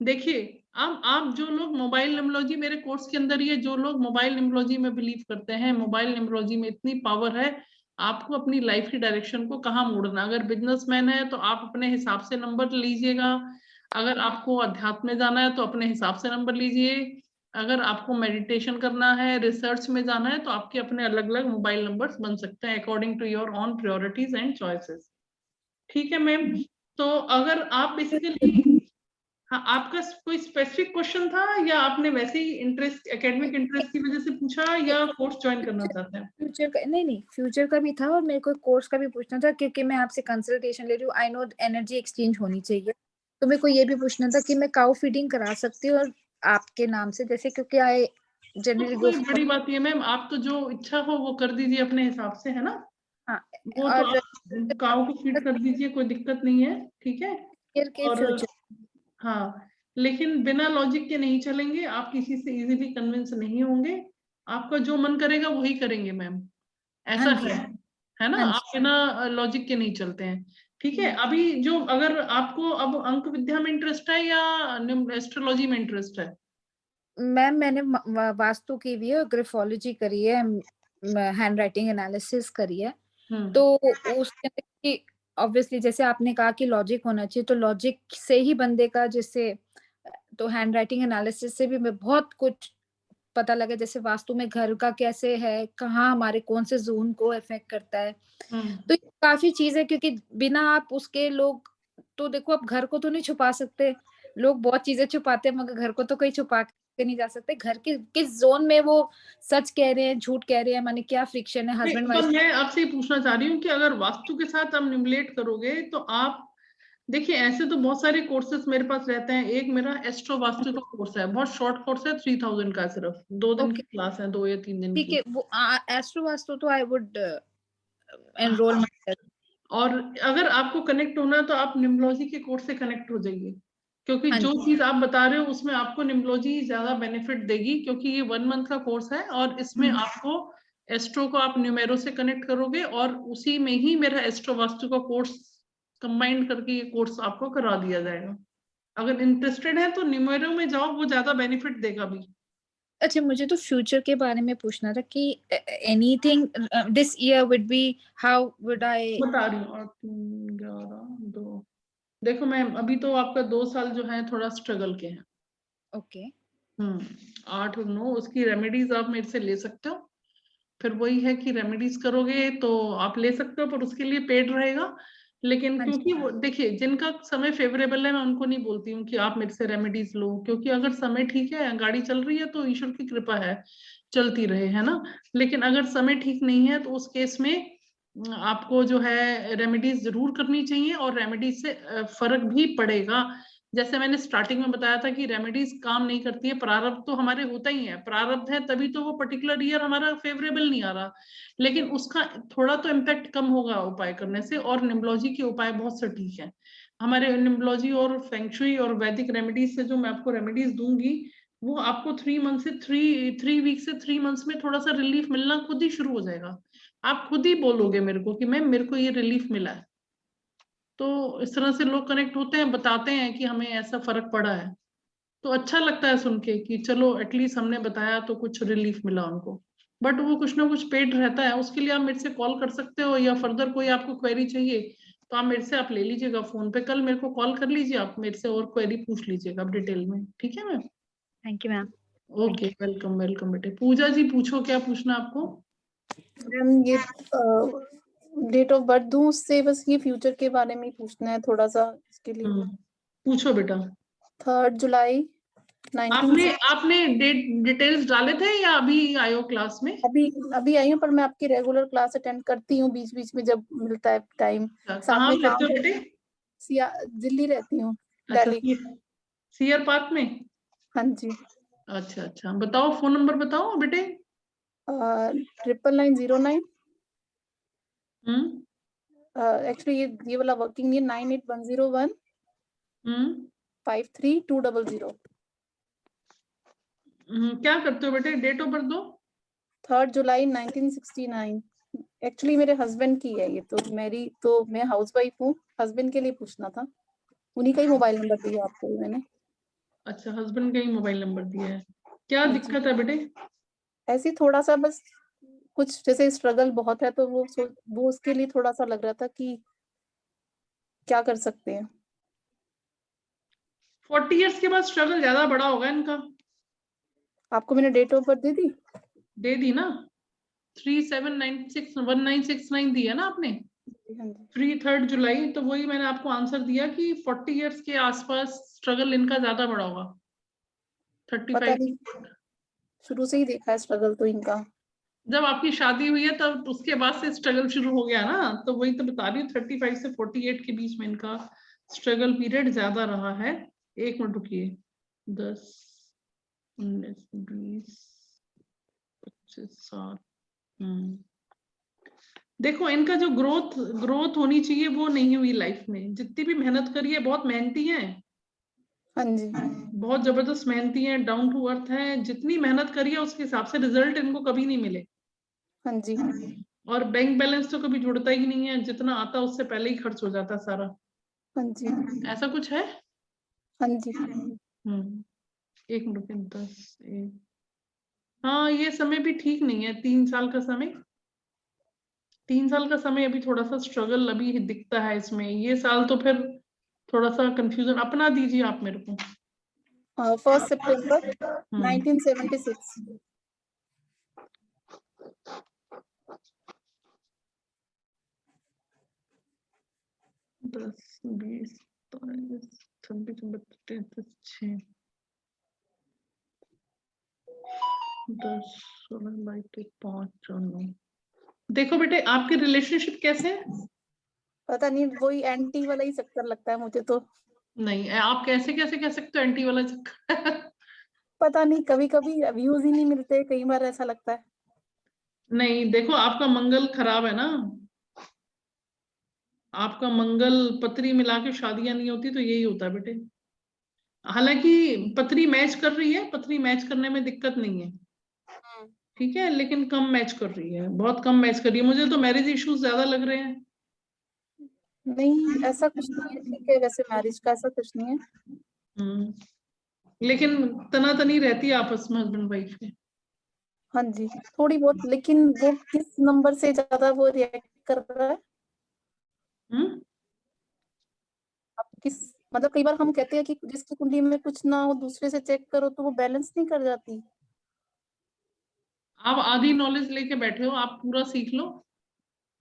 देखिए, अब आप जो लोग मोबाइल न्यूमरोलॉजी मेरे कोर्स के अंदर ही है, जो लोग मोबाइल न्यूमरोलॉजी में बिलीव करते हैं, मोबाइल न्यूमरोलॉजी में इतनी पावर है, आपको अपनी लाइफ की डायरेक्शन को कहाँ मोड़ना। अगर बिजनेसमैन है तो आप अपने हिसाब से नंबर लीजिएगा, अगर आपको अध्यात्म में जाना है तो अपने हिसाब से नंबर लीजिए, अगर आपको मेडिटेशन करना है, रिसर्च में जाना है, तो आपके अपने अलग अलग मोबाइल नंबर्स बन सकते हैं according to your own priorities and choices. ठीक है मैम? तो अगर आप बेसिकली, हाँ, आपका कोई स्पेसिफिक क्वेश्चन था, या आपने वैसे ही इंटरेस्ट, एकेडमिक इंटरेस्ट की वजह से पूछा, या कोर्स ज्वाइन करना चाहते हैं? फ्यूचर का नहीं, फ्यूचर का भी था, और मेरे को कोर्स का भी पूछना था, क्योंकि मैं आपसे कंसल्टेशन ले रही हूँ। आई नो एनर्जी एक्सचेंज होनी चाहिए, तो मेरे को ये भी पूछना था कि मैं काउ फीडिंग करा सकती हूँ और आपके नाम से, जैसे, क्योंकि आई जनरली तो गो कोई बड़ी बात नहीं है मैम, आप तो जो इच्छा हो वो कर दीजिए अपने हिसाब से, है ना? हाँ, वो तो और आप काऊ को फीड कर दीजिए, कोई दिक्कत नहीं है, ठीक है। के और फ्यूचर। हाँ, लेकिन बिना लॉजिक के नहीं चलेंगे, आप किसी से इजीली कन्विंस नहीं होंगे, आपका जो मन करेगा वही करेंगे मैम, हाँ ऐसा जी, है ना? हाँ आप जी। बिना लॉजिक के नहीं चलते हैं, ठीक है। अभी जो, अगर आपको अब अंक विद्या में इंटरेस्ट है या एस्ट्रोलॉजी में इंटरेस्ट है? मैम, मैंने वास्तु की भी है, ग्राफोलॉजी करी है, हैंड राइटिंग एनालिसिस करी है, तो उसके अंदर कि ऑब्वियसली जैसे आपने कहा कि लॉजिक होना चाहिए, तो लॉजिक से ही बंदे का, जैसे, तो हैंड राइटिंग एनालिसिस से भी मैं बहुत कुछ पता लगा, जैसे वास्तु में घर का कैसे है, कहाँ हमारे कौन से जोन को इफेक्ट करता है, तो ये काफी चीज है, क्योंकि बिना आप उसके लोग, तो देखो, आप घर को तो नहीं छुपा सकते, लोग बहुत चीजें छुपाते हैं, मगर घर को तो कोई छुपा के नहीं जा सकते, घर के किस जोन में वो सच कह रहे हैं, झूठ कह रहे हैं, माने क्या फ्रिक्शन है नहीं, हस्बैंड पर वाइफ। मैं आपसे ये पूछना चाह रही हूँ कि अगर वास्तु के साथ आप निमुलेट करोगे तो आप, देखिए ऐसे तो बहुत सारे कोर्सेज मेरे पास रहते हैं, एक मेरा एस्ट्रो वास्तु का कोर्स है, बहुत शॉर्ट कोर्स है, 3000 का, सिर्फ 2 दिन की ओके, क्लास है, 2 या 3 दिन ठीक की। है, वो एस्ट्रो वास्तु तो आई वुड एनरोल हाँ, माई। और अगर आपको कनेक्ट होना है तो आप निम्बोलॉजी के कोर्स से कनेक्ट हो जाइए, क्योंकि हाँ जो जी, चीज आप बता रहे हो उसमें आपको निम्बोलॉजी ज्यादा बेनिफिट देगी, क्योंकि ये 1 मंथ का कोर्स है, और इसमें आपको एस्ट्रो को आप न्यूमेरो से कनेक्ट करोगे, और उसी में ही मेरा एस्ट्रो वास्तु का कोर्स कंबाइंड करके ये कोर्स आपको करा दिया जाएगा। अगर इंटरेस्टेड है तो न्यूमेरो में जाओ, वो ज्यादा बेनिफिट देगा भी। अच्छा, मुझे तो फ्यूचर के बारे में पूछना था कि anything this year would be, how would I. बता रही हूँ, 8 3 11 2, देखो मैम अभी तो आपका 2 साल जो है थोड़ा स्ट्रगल के हैं। ओके 8 और 9 उसकी रेमेडीज आप मेरे से ले सकते हो। फिर वही है कि रेमेडीज करोगे तो आप ले सकते हो, पर उसके लिए पेड रहेगा। लेकिन हाँ जी। क्योंकि वो देखिए, जिनका समय फेवरेबल है मैं उनको नहीं बोलती हूँ कि आप मेरे से रेमेडीज लो, क्योंकि अगर समय ठीक है, गाड़ी चल रही है तो ईश्वर की कृपा है, चलती रहे, है ना। लेकिन अगर समय ठीक नहीं है तो उस केस में आपको जो है रेमेडीज जरूर करनी चाहिए, और रेमेडीज से फर्क भी पड़ेगा। जैसे मैंने स्टार्टिंग में बताया था कि रेमेडीज काम नहीं करती है, प्रारब्ध तो हमारे होता ही है, प्रारब्ध है तभी तो वो पर्टिकुलर ईयर हमारा फेवरेबल नहीं आ रहा, लेकिन उसका थोड़ा तो इम्पैक्ट कम होगा उपाय करने से। और निम्बोलॉजी के उपाय बहुत सटीक है हमारे। निम्बोलॉजी और फेंगशुई और वैदिक रेमेडीज से जो मैं आपको रेमेडीज दूंगी, वो आपको 3 वीक से 3 मंथ्स में थोड़ा सा रिलीफ मिलना खुद ही शुरू हो जाएगा। आप खुद ही बोलोगे मेरे को कि मैम मेरे को ये रिलीफ मिला है। तो इस तरह से लोग कनेक्ट होते हैं, बताते हैं कि हमें ऐसा फर्क पड़ा है, तो अच्छा लगता है सुन के कि चलो एटलीस्ट हमने बताया तो कुछ रिलीफ मिला उनको। बट वो कुछ ना कुछ पेड रहता है, उसके लिए आप मेरे से कॉल कर सकते हो, या फर्दर कोई आपको क्वेरी चाहिए तो आप मेरे से आप ले लीजिएगा फोन पे, कल मेरे को कॉल कर लीजिए, आप मेरे से और क्वेरी पूछ लीजिएगा आप डिटेल में, ठीक है ma'am. Thank you ma'am. Okay, welcome welcome बेटे। पूजा जी पूछो, क्या पूछना आपको। मैम ये डेट ऑफ बर्थ दूं उससे, बस ये फ्यूचर के बारे में ही पूछना है थोड़ा सा, इसके लिए। पूछो बेटा। 3 जुलाई 19। आपने डिटेल्स डाले थे या अभी आए हो क्लास में। अभी आई हूँ, पर मैं आपकी रेगुलर क्लास अटेंड करती हूँ बीच बीच में जब मिलता है टाइम। कहाँ रहते हो बेटे। दिल्ली रहती हूँ, अच्छा, दिल्ली। सीआर पार्क में। हाँ जी। अच्छा अच्छा, बताओ फोन नंबर बताओ बेटे। 99909। एक्चुअली ये वाला वर्किंग नहीं है। 98101 53200। क्या करते हो बेटे, डेट ऑफ बर्थ दो। 3 जुलाई 1969। एक्चुअली मेरे हस्बैंड की है ये, तो मैं हाउसवाइफ हूँ, हस्बैंड के लिए पूछना था, उन्हीं का ही मोबाइल नंबर दिया आपको मैंने। अच्छा, हस्बैंड का ही मोबाइल नंबर दिया है, क्या दिक्कत है बेटे। ऐसे थोड़ा सा बस कुछ जैसे स्ट्रगल बहुत है, तो वो उसके लिए थोड़ा सा लग रहा था कि क्या कर सकते हैं। 40 इयर्स के बाद स्ट्रगल ज्यादा बड़ा होगा इनका। आपको मैंने डेट ऑफ बर्थ दे दी ना, 37961969 दी है ना आपने। 3 जुलाई, तो वही मैंने आपको आंसर दिया कि 40 इयर्स के आसपास स्ट्रगल इनका ज्यादा बड़ा होगा। 35 शुरू से ही देखा है स्ट्रगल तो इनका। जब आपकी शादी हुई है तब उसके बाद से स्ट्रगल शुरू हो गया ना, तो वही तो बता रही हूँ, 35 से 48 के बीच में इनका स्ट्रगल पीरियड ज्यादा रहा है। एक मिनट रुकिए, 10 19 20 25 7। देखो इनका जो ग्रोथ होनी चाहिए वो नहीं हुई लाइफ में। जितनी भी मेहनत करी है, बहुत मेहनती हैं। हाँ जी। बहुत जबरदस्त मेहनती हैं, डाउन टू अर्थ हैं। जितनी मेहनत करी है उसके हिसाब से रिजल्ट इनको कभी नहीं मिले। हाँ जी। और बैंक बैलेंस तो कभी जुड़ता ही नहीं है, जितना आता उससे पहले ही खर्च हो जाता सारा। हाँ जी। ऐसा कुछ है। हाँ जी। एक मिनट, 10 1। हाँ, ये समय भी ठीक नहीं है, 3 साल का समय। 3 साल का समय अभी थोड़ा सा स्ट्रगल अभी दिखता है इसमें। ये साल तो फिर थोड़ा सा कंफ्यूजन अपना दीजिए आप मेरे को। 1 सितंबर 1976। 10 20 23 26 29 6 10 16 22 5 और 9। देखो बेटे, आपके रिलेशनशिप कैसे हैं। पता नहीं, वही एंटी वाला ही चक्कर लगता है मुझे तो। नहीं, आप कैसे कैसे कह सकते हो एंटी वाला चक्कर। पता नहीं, कभी कभी व्यूज ही नहीं मिलते, कई बार ऐसा लगता है। नहीं, देखो आपका मंगल खराब है ना। आपका मंगल पत्री मिला के शादियां नहीं होती, तो यही होता है बेटे। हालांकि पत्री मैच कर रही है, पत्री मैच करने में दिक्कत नहीं है, ठीक है, लेकिन कम मैच कर रही है, बहुत कम मैच कर रही है। मुझे तो मैरिज इश्यूज ज्यादा लग रहे हैं। नहीं, ऐसा कुछ नहीं है, ठीक है, वैसे मैरिज का ऐसा कुछ नहीं है। लेकिन तनातनी रहती है आपस में हस्बैंड वाइफ के। हाँ जी, थोड़ी बहुत, लेकिन वो किस नंबर से ज्यादा वो रिएक्ट कर रहा है? आप किस, मतलब कई बार हम कहते हैं कि जिसकी कुंडली में कुछ ना हो दूसरे से चेक करो तो वो बैलेंस नहीं कर जाती। आप आधी नॉलेज लेके बैठे हो, आप पूरा सीख लो,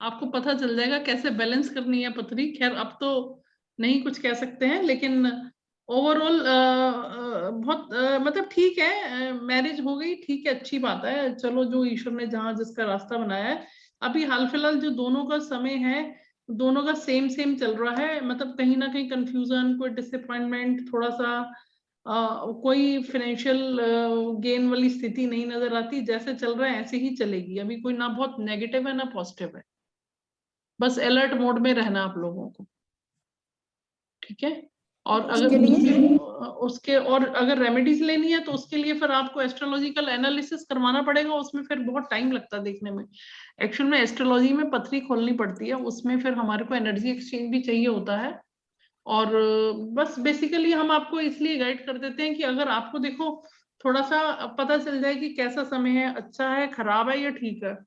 आपको पता चल जाएगा कैसे बैलेंस करनी है पथरी। खैर अब तो नहीं कुछ कह सकते हैं, लेकिन ओवरऑल बहुत मतलब ठीक है, मैरिज हो गई, ठीक है, अच्छी बात है। चलो जो ईश्वर ने जहाँ जिसका रास्ता बनाया है, अभी हाल फिलहाल जो दोनों का समय है, दोनों का सेम सेम चल रहा है। मतलब कहीं ना कहीं कंफ्यूजन, कोई डिसअपॉइंटमेंट, थोड़ा सा कोई फाइनेंशियल गेन वाली स्थिति नहीं नजर आती। जैसे चल रहा है ऐसे ही चलेगी, अभी कोई ना बहुत नेगेटिव है ना पॉजिटिव है। बस अलर्ट मोड में रहना आप लोगों को, ठीक है। और अगर उसके और अगर रेमेडीज लेनी है तो उसके लिए फिर आपको एस्ट्रोलॉजिकल एनालिसिस करवाना पड़ेगा। उसमें फिर बहुत टाइम लगता है देखने में। एक्चुअल में एस्ट्रोलॉजी में पथरी खोलनी पड़ती है, उसमें फिर हमारे को एनर्जी एक्सचेंज भी चाहिए होता है। और बस बेसिकली हम आपको इसलिए गाइड कर देते हैं कि अगर आपको देखो थोड़ा सा पता चल जाए कि कैसा समय है, अच्छा है, खराब है या ठीक है।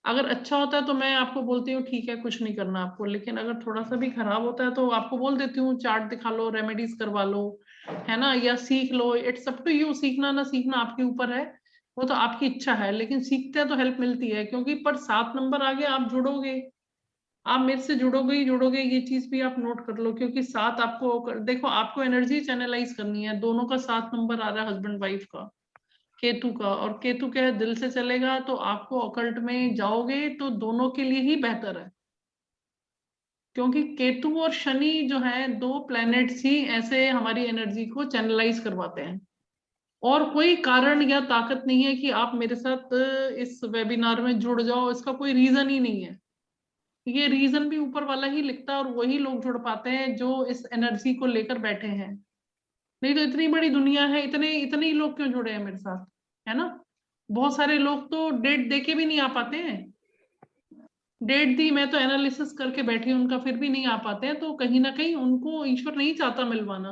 अगर अच्छा होता है तो मैं आपको बोलती हूँ ठीक है, कुछ नहीं करना आपको। लेकिन अगर थोड़ा सा भी खराब होता है तो आपको बोल देती हूँ चार्ट दिखा लो, रेमेडीज करवा लो, है ना, या सीख लो। इट्स अप टू यू, सीखना ना सीखना आपके ऊपर है, वो तो आपकी इच्छा है। लेकिन सीखते हैं तो हेल्प मिलती है, क्योंकि पर 7 नंबर आगे आप जुड़ोगे, आप मेरे से जुड़ोगे ही जुड़ोगे, ये चीज भी आप नोट कर लो। क्योंकि 7 आपको देखो, आपको एनर्जी चैनलाइज करनी है। दोनों का 7 नंबर आ रहा है, हस्बैंड वाइफ का, केतु का। और केतु क्या है, दिल से चलेगा, तो आपको ऑकल्ट में जाओगे तो दोनों के लिए ही बेहतर है। क्योंकि केतु और शनि जो है, 2 प्लैनेट्स ही ऐसे हमारी एनर्जी को चैनलाइज करवाते हैं। और कोई कारण या ताकत नहीं है कि आप मेरे साथ इस वेबिनार में जुड़ जाओ, इसका कोई रीजन ही नहीं है। ये रीजन भी ऊपर वाला ही लिखता है, और वही लोग जुड़ पाते हैं जो इस एनर्जी को लेकर बैठे हैं। नहीं तो इतनी बड़ी दुनिया है, इतने इतने ही लोग क्यों जुड़े हैं मेरे साथ, है ना। बहुत सारे लोग तो डेट दे के भी नहीं आ पाते हैं। डेट दी, मैं तो एनालिसिस करके बैठी उनका, फिर भी नहीं आ पाते हैं। तो कहीं ना कहीं उनको ईश्वर नहीं चाहता मिलवाना।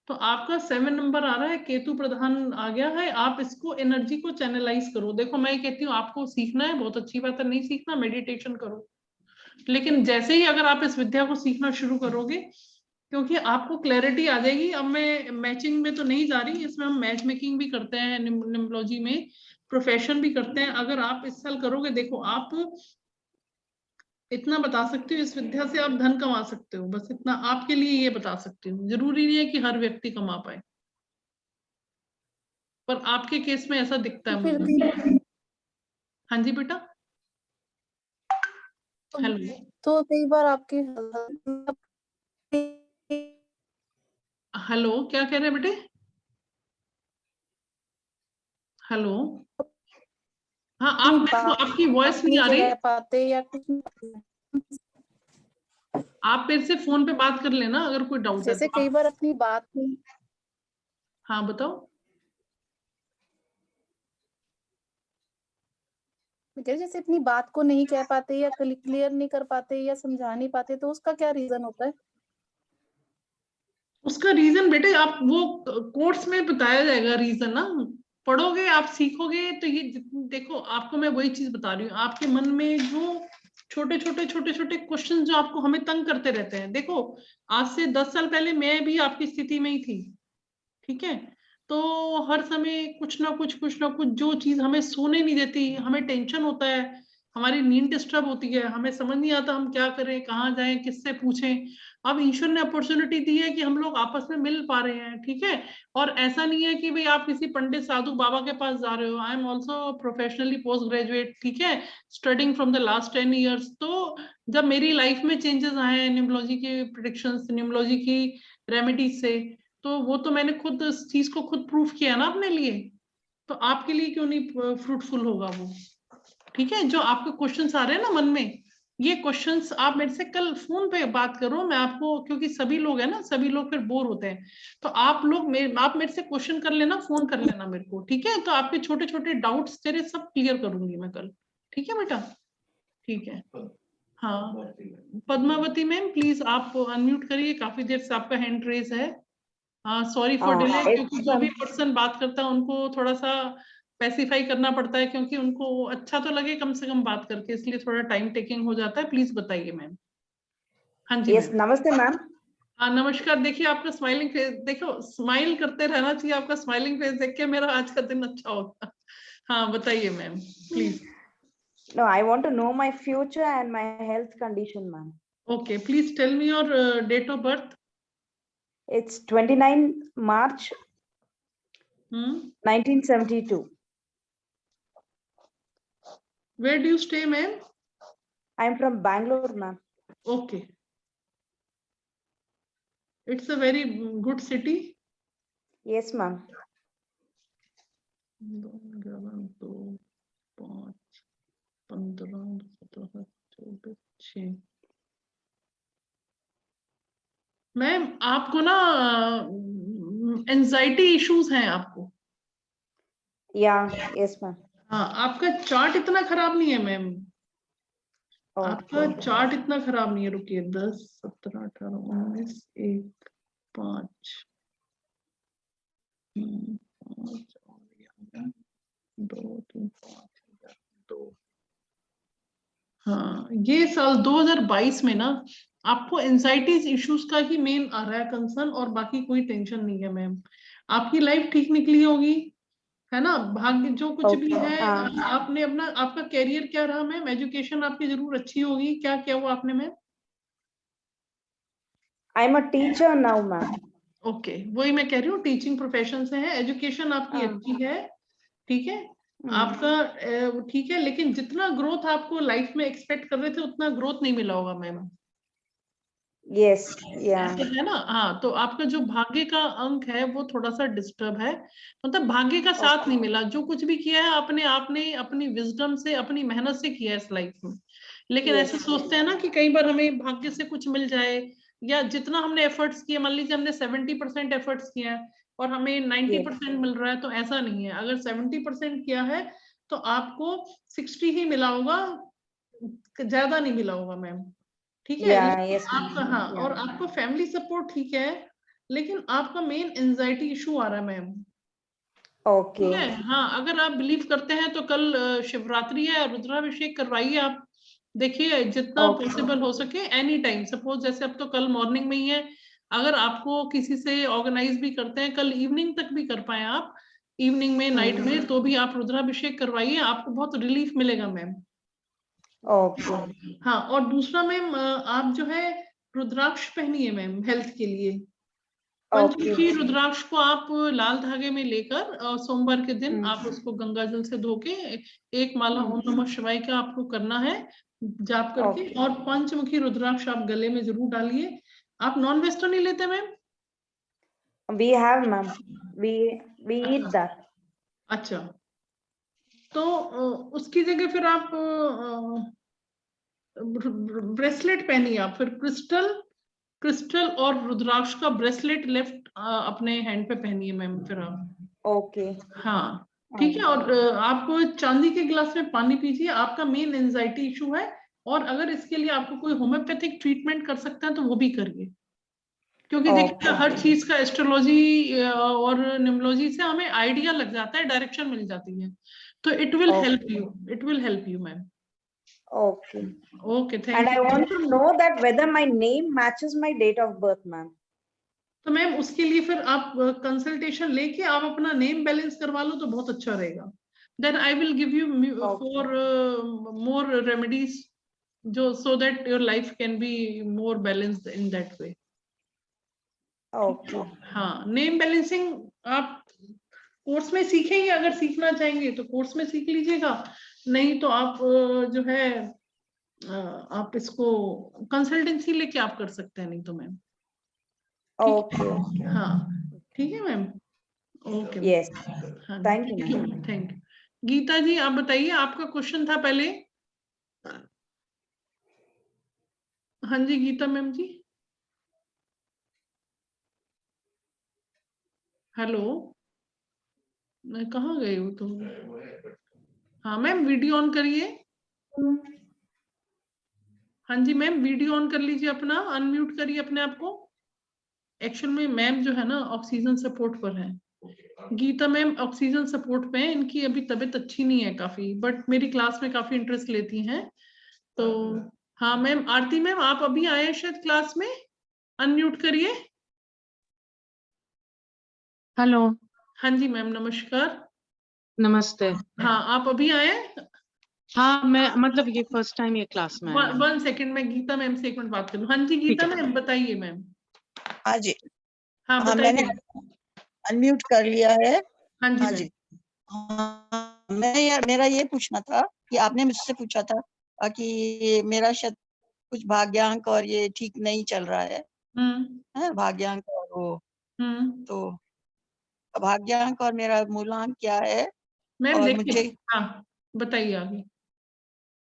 तो आपका 7 नंबर आ रहा है, केतु प्रधान आ गया है। आप इसको एनर्जी को चैनलाइज करो। देखो मैं कहती हूँ आपको सीखना है, बहुत अच्छी बात है, नहीं सीखना मेडिटेशन करो। लेकिन जैसे ही अगर आप इस विद्या को सीखना शुरू करोगे, क्योंकि आपको क्लैरिटी आ जाएगी। अब मैं मैचिंग में तो नहीं जा रही, इसमें हम मैच मेकिंग भी करते हैं, न्यूमरोलॉजी में प्रोफेशन भी करते हैं। अगर आप इस साल करोगे, देखो आप इतना बता सकती हूँ, इस विद्या से आप धन कमा सकते हो। बस इतना आपके लिए ये बता सकती हूँ। जरूरी नहीं है कि हर व्यक्ति कमा पाए, पर आपके केस में ऐसा दिखता है मुझे। हाँ जी बेटा, हेलो। तो कई बार आपके हेलो, क्या कह रहे हैं बेटे? हेलो, हाँ आप, मेरे को आपकी वॉइस नहीं आ रही। पाते या कुछ, आप मेरे से फोन पे बात कर लेना अगर कोई डाउट है जैसे तो। कई बार अपनी बात हाँ बताओ। जैसे अपनी बात को नहीं कह पाते या क्लियर नहीं कर पाते या समझा नहीं पाते, तो उसका क्या रीजन होता है? उसका रीजन बेटे आप वो कोर्स में बताया जाएगा रीजन ना। पढ़ोगे आप, सीखोगे तो ये देखो, आपको मैं वही चीज बता रही हूँ। आपके मन में जो छोटे छोटे क्वेश्चन जो आपको हमें तंग करते रहते हैं, देखो आज से 10 साल पहले मैं भी आपकी स्थिति में ही थी, ठीक है। तो हर समय कुछ ना कुछ जो चीज हमें सोने नहीं देती, हमें टेंशन होता है, हमारी नींद डिस्टर्ब होती है, हमें समझ नहीं आता हम क्या करें, कहाँ जाएं, किससे पूछें। अब ईश्वर ने अपॉर्चुनिटी दी है कि हम लोग आपस में मिल पा रहे हैं, ठीक है। और ऐसा नहीं है कि भाई आप किसी पंडित साधु बाबा के पास जा रहे हो। I am also professionally post graduate, ठीक है, studying from the last 10 years. तो जब मेरी लाइफ में चेंजेस आए हैं न्यूमरोलॉजी के प्रिडिक्शंस, न्यूमरोलॉजी की रेमेडीज से, तो वो तो मैंने खुद इस चीज को खुद प्रूफ किया ना अपने लिए। तो आपके लिए क्यों नहीं फ्रूटफुल होगा वो, ठीक है। जो आपके क्वेश्चंस आ रहे हैं ना मन में, ये क्वेश्चंस आप मेरे से कल फोन पे बात करो, मैं आपको, क्योंकि सभी लोग हैं ना, सभी लोग फिर बोर होते हैं। तो आप मेरे से क्वेश्चन कर लेना, फोन कर लेना मेरे को, ठीक है। तो आपके छोटे छोटे डाउट्स तेरे सब क्लियर करूंगी मैं कल, ठीक है बेटा, ठीक है। हाँ पद्मावती मैम प्लीज आप अनम्यूट करिए, काफी देर से आपका हैंड रेज है। हाँ सॉरी फॉर डिले, क्योंकि it's जो भी पर्सन बात करता है उनको थोड़ा सा स्पेसिफाई करना पड़ता है, क्योंकि उनको अच्छा तो लगे कम से कम बात करके, इसलिए थोड़ा टाइम टेकिंग हो जाता है। प्लीज बताइए मैम। हाँ जी yes, मैम। namaste ma'am. हाँ नमस्कार। देखिए आपका स्माइलिंग फेस, देखो स्माइल करते रहना चाहिए, आपका स्माइलिंग फेस देख के मेरा आज का दिन अच्छा होगा। हाँ बताइए ma'am please. No, I want to know my future and my health condition, ma'am. Okay please tell me your date of birth. It's 29 March 1972. Where do you stay ma'am? I'm from Bangalore, ma'am. Okay, it's a very good city. Yes, ma'am. 2 11 2 5 15 17 24 6। Ma'am आपको ना anxiety issues हैं आपको? Yeah, yes, ma'am. हाँ आपका chart इतना खराब नहीं है मैम, आपका Okay. चार्ट इतना खराब नहीं है। रुकिए 10 17 18 19 1 5 2 3 5 2। हाँ ये साल 2022 में ना आपको एंजाइटीज इश्यूज का ही मेन आ रहा है कंसर्न, और बाकी कोई टेंशन नहीं है मैम। आपकी लाइफ ठीक निकली होगी, है ना? भाग्य जो कुछ भी Okay. है। आपने अपना, आपका कैरियर क्या रहा मैम? एजुकेशन आपकी जरूर अच्छी होगी, क्या क्या हुआ आपने ma'am? I'm a teacher now, ma'am. Okay वही मैं कह रही हूँ, टीचिंग प्रोफेशन से है, एजुकेशन आपकी अच्छी है, ठीक है आपका ठीक है, लेकिन जितना ग्रोथ आपको लाइफ में एक्सपेक्ट कर रहे थे उतना ग्रोथ नहीं मिला होगा मैम। Yes, yeah. ऐसे है ना? हाँ तो आपका जो भाग्य का अंक है वो थोड़ा सा डिस्टर्ब है, मतलब भाग्य का साथ नहीं मिला। जो कुछ भी किया है आपने अपनी विजडम से, अपनी मेहनत से किया है इस लाइफ में, लेकिन Yes. ऐसे सोचते हैं ना कि कई बार हमें भाग्य से कुछ मिल जाए, या जितना हमने एफर्ट्स किए, मान लीजिए हमने 70% एफर्ट्स किए हैं और हमें 90% मिल रहा है, तो ऐसा नहीं है। अगर 70% किया है तो आपको 60 ही मिला होगा, ज्यादा नहीं मिला होगा मैम, ठीक है? Yeah, yes, ma'am. आपका हाँ Yeah. और आपका फैमिली सपोर्ट ठीक है, लेकिन आपका मेन एंजाइटी इशू आ रहा है मैम, ठीक Okay. है? हाँ अगर आप बिलीव करते हैं तो कल शिवरात्रि है, रुद्राभिषेक करवाइए आप। देखिए जितना Okay. पॉसिबल हो सके एनी टाइम, सपोज जैसे अब तो कल मॉर्निंग में ही है, अगर आपको किसी से ऑर्गेनाइज भी करते हैं, कल इवनिंग तक भी कर पाए आप, इवनिंग में नाइट में, तो भी आप रुद्राभिषेक करवाइए, आपको बहुत रिलीफ मिलेगा मैम। Okay. हाँ और दूसरा मैम आप जो है रुद्राक्ष पहनिए मैम हेल्थ के लिए। पंचमुखी रुद्राक्ष को आप लाल धागे में लेकर सोमवार के दिन आप उसको गंगा जल से धो के एक माला ओम नमः शिवाय का आपको करना है जाप करके, और पंचमुखी रुद्राक्ष आप गले में जरूर डालिए। आप नॉन वेज तो नहीं लेते ma'am? We have, ma'am. We eat that. अच्छा तो उसकी जगह फिर आप ब्रेसलेट पहनिए आप, फिर क्रिस्टल और रुद्राक्ष का ब्रेसलेट लेफ्ट अपने हैंड पे पहनिए मैम फिर आप। Okay. हाँ ठीक है, और आप चांदी के गिलास में पानी पीजिए, आपका मेन एंजाइटी इशू है, और अगर इसके लिए आपको कोई होम्योपैथिक ट्रीटमेंट कर सकते हैं तो वो भी करिए, क्योंकि देखिए हर चीज का एस्ट्रोलॉजी और न्यूमरोलॉजी से हमें आइडिया लग जाता है, डायरेक्शन मिल जाती है, तो it will help you, it will help you ma'am. Okay. Okay thank And I you. want to know that whether my name matches my date of birth, ma'am. तो ma'am उसके लिए फिर आप कंसल्टेशन लेके आप अपना नेम बैलेंस करवा लो तो बहुत अच्छा रहेगा। Then I will give you for more remedies, जो so that your life can be more balanced in that way. Okay. हाँ नेम बैलेंसिंग आप कोर्स में सीखेंगे, अगर सीखना चाहेंगे तो कोर्स में सीख लीजिएगा, नहीं तो आप जो है आप इसको कंसल्टेंसी लेके आप कर सकते हैं, नहीं तो मैम। Okay. हाँ ठीक है मैम। Okay Yes. हाँ Thank you, ma'am. Thank you. Geeta ji आप बताइए, आपका क्वेश्चन था पहले। हाँ जी गीता मैम जी, हेलो कहाँ गए हो तुम? हाँ मैम वीडियो ऑन करिए। हाँ जी मैम वीडियो ऑन कर लीजिए अपना, अनम्यूट करिए अपने आप को। एक्चुअल में मैम जो है ना ऑक्सीजन सपोर्ट पर है, गीता मैम ऑक्सीजन सपोर्ट पे है, इनकी अभी तबीयत अच्छी नहीं है काफी, बट मेरी क्लास में काफी इंटरेस्ट लेती हैं। तो हाँ मैम, आरती मैम आप अभी आए हैं शायद क्लास में, अनम्यूट करिए। हेलो। हाँ जी मैम, नमस्कार। नमस्ते। हाँ आप अभी आए हैं? हाँ मैं मतलब ये फर्स्ट टाइम ये क्लास में आई हूँ। 1 सेकंड में गीता मैम से 1 मिनट बात करूँ। हाँ जी गीता मैम बताइए मैम। हाँ जी। हाँ मैंने बताइए। अनम्यूट कर लिया है। हाँ जी हाँ जी। मैं मेरा ये पूछना था कि आपने मुझसे पूछा था कि मेरा शायद कुछ भाग्यांक और ये ठीक नहीं चल रहा है, भाग्यांक और वो, तो भाग्यांक और मेरा मूलांक क्या है मैम और देखिए, मुझे हाँ बताइए आगे।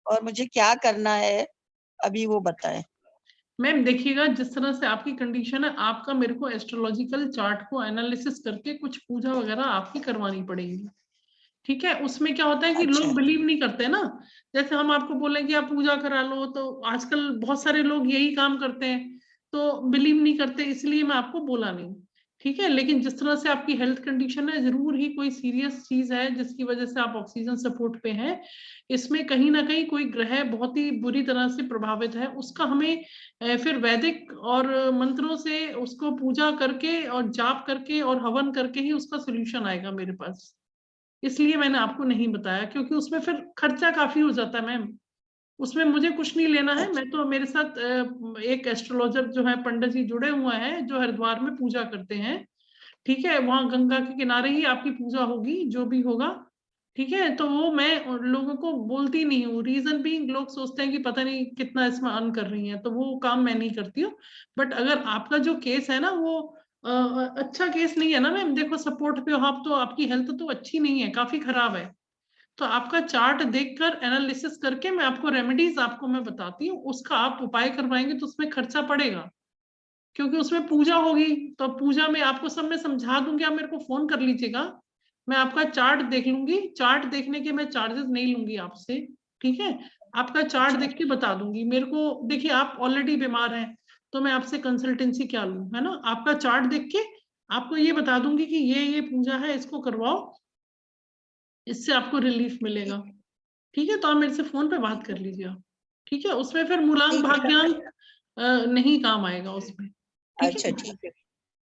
और मुझे क्या करना है अभी वो बताएं। मैम देखिएगा, जिस तरह से आपकी कंडीशन है, आपका मेरे को एस्ट्रोलॉजिकल चार्ट को एनालिसिस करके कुछ पूजा वगैरह आपकी करवानी पड़ेगी। ठीक है, उसमें क्या होता है कि अच्छा। लोग बिलीव नहीं करते ना, जैसे हम आपको बोले कि आप पूजा करा लो, तो आजकल बहुत सारे लोग यही काम करते हैं, तो बिलीव नहीं करते, इसलिए मैं आपको बोला नहीं। ठीक है, लेकिन जिस तरह से आपकी हेल्थ कंडीशन है, जरूर ही कोई सीरियस चीज है जिसकी वजह से आप ऑक्सीजन सपोर्ट पे हैं। इसमें कहीं ना कहीं कोई ग्रह बहुत ही बुरी तरह से प्रभावित है, उसका हमें फिर वैदिक और मंत्रों से उसको पूजा करके और जाप करके और हवन करके ही उसका सोल्यूशन आएगा मेरे पास। इसलिए मैंने आपको नहीं बताया, क्योंकि उसमें फिर खर्चा काफी हो जाता है मैम। उसमें मुझे कुछ नहीं लेना है, मैं तो, मेरे साथ एक एस्ट्रोलॉजर जो है पंडित जी जुड़े हुए हैं, जो हरिद्वार में पूजा करते हैं। ठीक है, वहां गंगा के किनारे ही आपकी पूजा होगी, जो भी होगा। ठीक है, तो वो मैं लोगों को बोलती नहीं हूँ, रीजन भी लोग सोचते हैं कि पता नहीं कितना इसमें अर्न कर रही हैं, तो वो काम मैं नहीं करती हूँ। बट अगर आपका जो केस है ना, वो अच्छा केस नहीं है ना मैम, देखो सपोर्ट पे हो आप, तो आपकी हेल्थ तो अच्छी नहीं है, काफी खराब है। तो आपका चार्ट देखकर एनालिसिस करके मैं आपको रेमेडीज आपको मैं बताती हूँ, उसका आप उपाय करवाएंगे तो उसमें खर्चा पड़ेगा, क्योंकि उसमें पूजा होगी। तो पूजा में आपको सब मैं समझा दूंगी, आप मेरे को फोन कर लीजिएगा, मैं आपका चार्ट देख लूंगी, चार्ट देखने के मैं चार्जेस नहीं लूंगी आपसे। ठीक है, आपका चार्ट देख के बता दूंगी। मेरे को देखिए, आप ऑलरेडी बीमार हैं, तो मैं आपसे कंसल्टेंसी क्या लूं, है ना। आपका चार्ट देख के आपको ये बता दूंगी कि ये पूजा है, इसको करवाओ, इससे आपको रिलीफ मिलेगा। ठीक है, तो आप मेरे से फोन पे बात कर लीजिए आप। ठीक है, उसमें फिर मूलांक भाग्यांक नहीं काम आएगा उसमें। अच्छा ठीक है,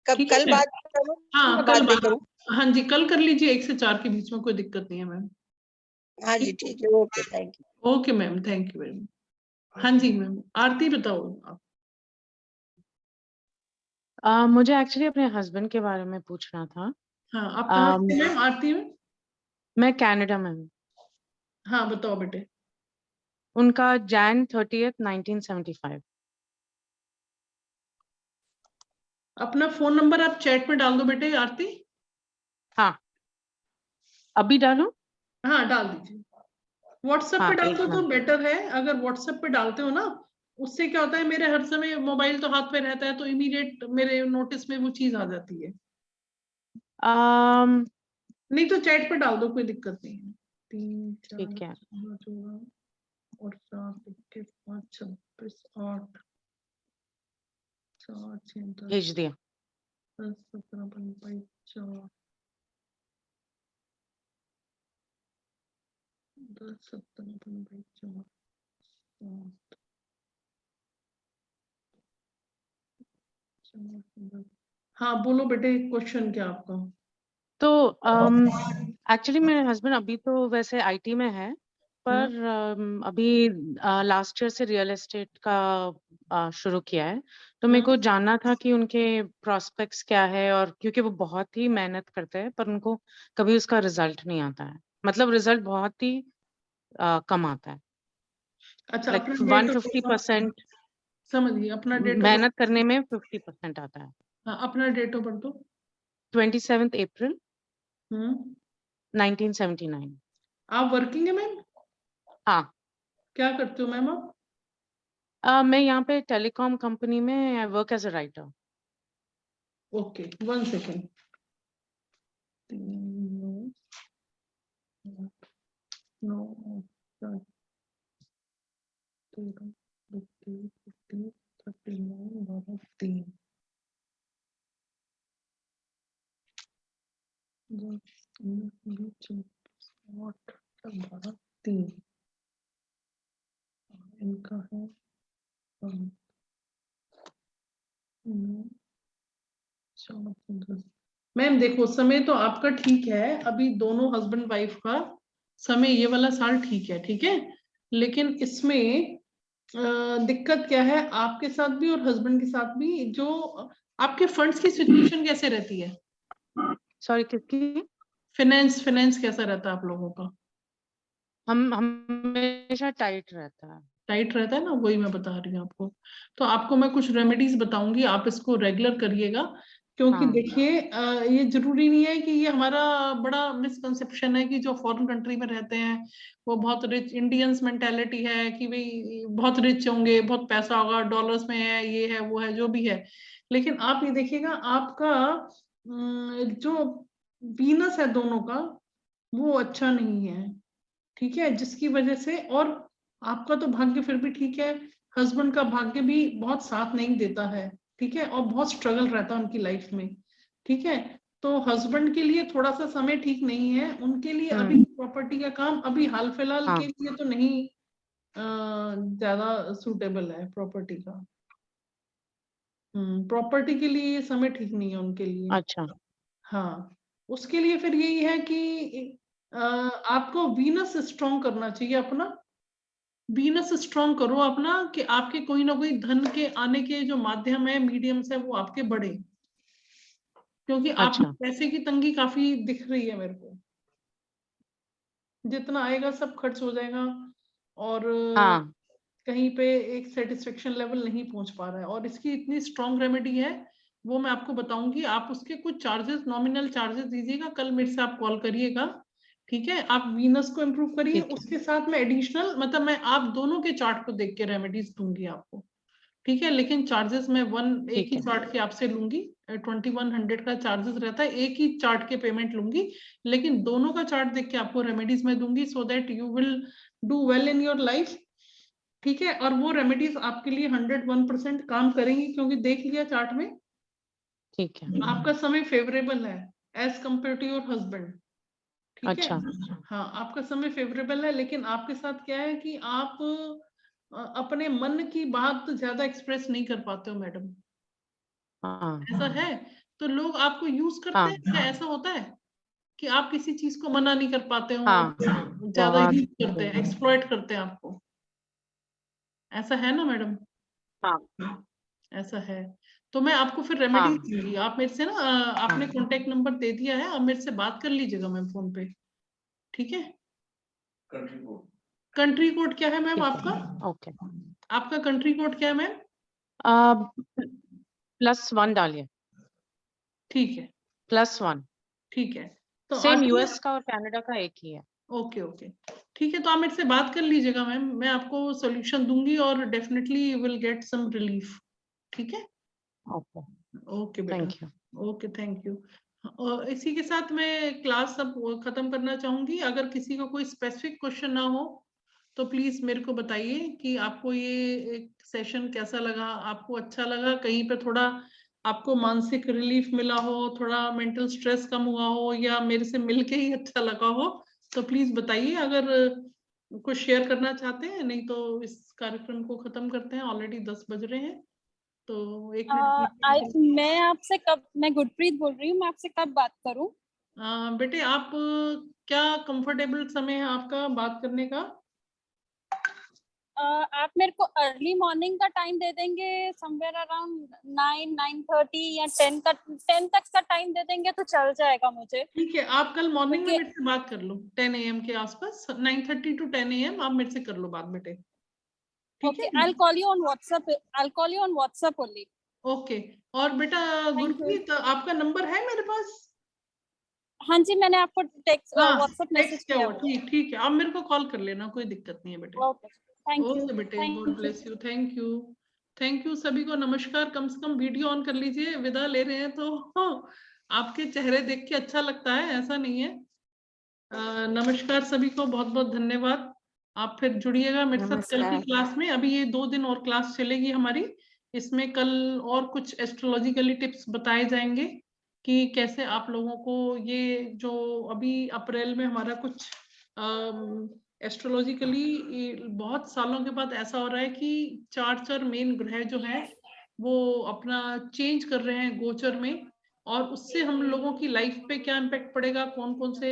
कब ठीक कल है, बात करूं हाँ या कल बाद में बात, करूं? हाँ जी कल कर लीजिए, 1 से 4 के बीच में, कोई दिक्कत नहीं है मैम। हाँ जी ठीक है, okay thank you. Okay ma'am, thank you very much. हाँ जी मैम, आरती बताओ आप। मुझे एक्चुअली अपने हस्बैंड के बारे में पूछना था। हाँ आप कहाँ से मैम, आरती में? मैं कनाडा में हूँ। हाँ बताओ बेटे। उनका Jan 30th 1975। अपना फोन नंबर आप चैट में डाल दो बेटे आरती। हाँ अभी डालूं? हाँ डाल दीजिए, व्हाट्सएप हाँ पे डाल एक दो तो मिनट। बेटर है। अगर व्हाट्सएप पे डालते हो ना, उससे क्या होता है, मेरे हर समय मोबाइल तो हाथ पे रहता है, तो इमीडिएट मेरे नोटिस में वो चीज आ जाती है। नहीं तो चैट पे डाल दो, कोई दिक्कत नहीं है। 3 4 ठीक है, 16 और 4 21 5 26 8 4 6 भेज 10 दिया। 10 17 25 4 10 17 25 4 7 4 हाँ बोलो बेटे, क्वेश्चन क्या आपका? तो एक्चुअली मेरे हस्बैंड अभी तो वैसे आईटी में है, पर अभी लास्ट ईयर से रियल एस्टेट का शुरू किया है। तो मेरे को जानना था कि उनके प्रोस्पेक्ट्स क्या है, और क्योंकि वो बहुत ही मेहनत करते हैं पर उनको कभी उसका रिजल्ट नहीं आता है, मतलब रिजल्ट बहुत ही कम आता है। अच्छा, लाइक अपना डेट ऑफ 150%। समझ गई, अपना डेट ऑफ मेहनत करने में 50% आता है। हाँ अपना डेट ऑफ बर्थ दो। 27 अप्रैल हम्म 1979। आप वर्किंग है मैम? हाँ। क्या करते हो मैम आप? मैं यहाँ पे टेलीकॉम कंपनी में I work as a writer. Okay 1 second. 9 13 15 39 3 3 इनका है। मैम देखो, समय तो आपका ठीक है, अभी दोनों हस्बैंड वाइफ का समय ये वाला साल ठीक है, ठीक है, लेकिन इसमें दिक्कत क्या है, आपके साथ भी और हस्बैंड के साथ भी, जो आपके फंड्स की सिचुएशन कैसे रहती है? सॉरी, किसकी? फाइनेंस कैसा रहता है आप लोगों का? हम हमेशा टाइट रहता है। टाइट रहता है ना, वही मैं बता रही हूँ आपको। तो आपको मैं कुछ रेमेडीज बताऊंगी, आप इसको रेगुलर करिएगा, क्योंकि हाँ। देखिए ये जरूरी नहीं है कि ये हमारा बड़ा मिसकंसेप्शन है कि जो फॉरेन कंट्री में रहते हैं वो बहुत रिच, इंडियंस मेंटेलिटी है कि भाई बहुत रिच होंगे, बहुत पैसा होगा, डॉलर्स में है, ये है वो है, जो भी है। लेकिन आप ये देखिएगा, आपका जो वीनस है दोनों का, वो अच्छा नहीं है, ठीक है, जिसकी वजह से, और आपका तो भाग्य फिर भी ठीक है, हस्बैंड का भाग्य भी बहुत साथ नहीं देता है, ठीक है, और बहुत स्ट्रगल रहता है उनकी लाइफ में, ठीक है। तो हस्बैंड के लिए थोड़ा सा समय ठीक नहीं है, उनके लिए अभी प्रॉपर्टी का काम अभी हाल फिलहाल के लिए तो नहीं ज्यादा सूटेबल है प्रॉपर्टी का। प्रॉपर्टी के लिए ये समय ठीक नहीं है उनके लिए। अच्छा। हाँ, उसके लिए फिर यही है कि आपको वीनस स्ट्रॉन्ग करना चाहिए अपना, वीनस स्ट्रॉन्ग करो अपना, कि आपके कोई ना कोई धन के आने के जो माध्यम है, मीडियम्स है, वो आपके बढ़े, क्योंकि आप पैसे की तंगी काफी दिख रही है मेरे को, जितना आएगा सब खर्च हो जाएगा, और कहीं पे एक सेटिस्फेक्शन लेवल नहीं पहुंच पा रहा है। और इसकी इतनी स्ट्रॉन्ग रेमेडी है, वो मैं आपको बताऊंगी, आप उसके कुछ चार्जेस, नॉमिनल चार्जेस दीजिएगा, कल मेरे से आप कॉल करिएगा, ठीक है। आप वीनस को इम्प्रूव करिए, उसके साथ में एडिशनल, मतलब मैं आप दोनों के चार्ट को देख के रेमेडीज दूंगी आपको, ठीक है, लेकिन चार्जेस मैं एक ही चार्ट के आपसे लूंगी, 2100 का चार्जेस रहता है, एक ही चार्ट के पेमेंट लूंगी, लेकिन दोनों का चार्ट देख के आपको रेमेडीज में दूंगी, so that you will do well in your life, ठीक है। और वो रेमेडीज आपके लिए 101% काम करेंगी, क्योंकि देख लिया चार्ट में, ठीक है, आपका समय फेवरेबल है as compare to your husband, ठीक है। हाँ, आपका समय फेवरेबल है, लेकिन आपके साथ क्या है कि आप अपने मन की बात ज्यादा एक्सप्रेस नहीं कर पाते हो मैडम, ऐसा है। तो लोग आपको यूज करते हैं, क्या ऐसा होता है कि आप किसी चीज को मना नहीं कर पाते हो, ज्यादा यूज करते हैं, एक्सप्लॉइट करते हैं आपको, ऐसा है ना मैडम? हाँ, ऐसा है। तो मैं आपको फिर रेमेडी दूंगी, आप मेरे से ना, आपने कॉन्टेक्ट नंबर दे दिया है, आप मेरे से बात कर लीजिएगा मैम फोन पे, ठीक है। कंट्री कोड क्या है मैम आपका? ओके, आपका कंट्री कोड क्या है मैम? +1 डालिए। ठीक है, +1, ठीक है। तो सेम यूएस का और कनाडा का एक ही है। ओके ओके, ठीक है, तो आप मेरे से बात कर लीजिएगा मैम, मैं आपको सॉल्यूशन दूंगी और definitely you will get some relief, ठीक है। ओके, ओके बेटा, thank you. Okay, thank you. और इसी के साथ मैं क्लास अब खत्म करना चाहूंगी। अगर किसी को कोई स्पेसिफिक क्वेश्चन ना हो तो प्लीज मेरे को बताइए कि आपको ये एक सेशन कैसा लगा, आपको अच्छा लगा, कहीं पे थोड़ा आपको मानसिक रिलीफ मिला हो, थोड़ा मेंटल स्ट्रेस कम हुआ हो, या मेरे से मिलके ही अच्छा लगा हो, तो प्लीज बताइए, अगर कुछ शेयर करना चाहते हैं, नहीं तो इस कार्यक्रम को खत्म करते हैं, ऑलरेडी 10 बज रहे हैं। तो 1 मिनट मैं आपसे कब, मैं गुरप्रीत बोल रही हूँ, मैं आपसे कब बात करूँ? बेटे, आप क्या कंफर्टेबल समय है आपका बात करने का? आप मेरे को अर्ली मॉर्निंग का टाइम दे देंगे, समवेयर अराउंड 9-9:30 या 10 तक का टाइम दे देंगे तो चल जाएगा मुझे। ठीक है, आप कल मॉर्निंग में मेरे से बात कर लो 10 AM के आसपास, 9:30 to 10 AM आप मेरे से कर लो बात बेटे, ठीक है। I'll call you on WhatsApp only. Okay. और बेटा गुरप्रीत, आपका नंबर है मेरे पास? हाँ जी, मैंने आपको टेक्स्ट व्हाट्सएप टेक्स्ट मैसेज किया किया हुआ, ठीक है, आप मेरे को कॉल कर लेना, कोई दिक्कत नहीं है बेटे। ओके बेटे, God bless you, thank you सभी को, नमस्कार। कम से कम वीडियो ऑन कर लीजिए, विदा ले रहे हैं तो आपके चेहरे देख के अच्छा लगता है, ऐसा नहीं है। नमस्कार सभी को, बहुत बहुत धन्यवाद। आप फिर जुड़िएगा मेरे साथ कल की क्लास में। अभी ये 2 दिन और क्लास चलेगी हमारी, इसमें कल और कुछ एस्ट्रोलॉजिकली टिप्स बताए जाएंगे, कि कैसे आप लोगों को ये जो अभी अप्रैल में हमारा कुछ एस्ट्रोलॉजिकली बहुत सालों के बाद ऐसा हो रहा है कि 4 मेन ग्रह जो हैं वो अपना चेंज कर रहे हैं गोचर में, और उससे हम लोगों की लाइफ पे क्या इम्पैक्ट पड़ेगा, कौन कौन से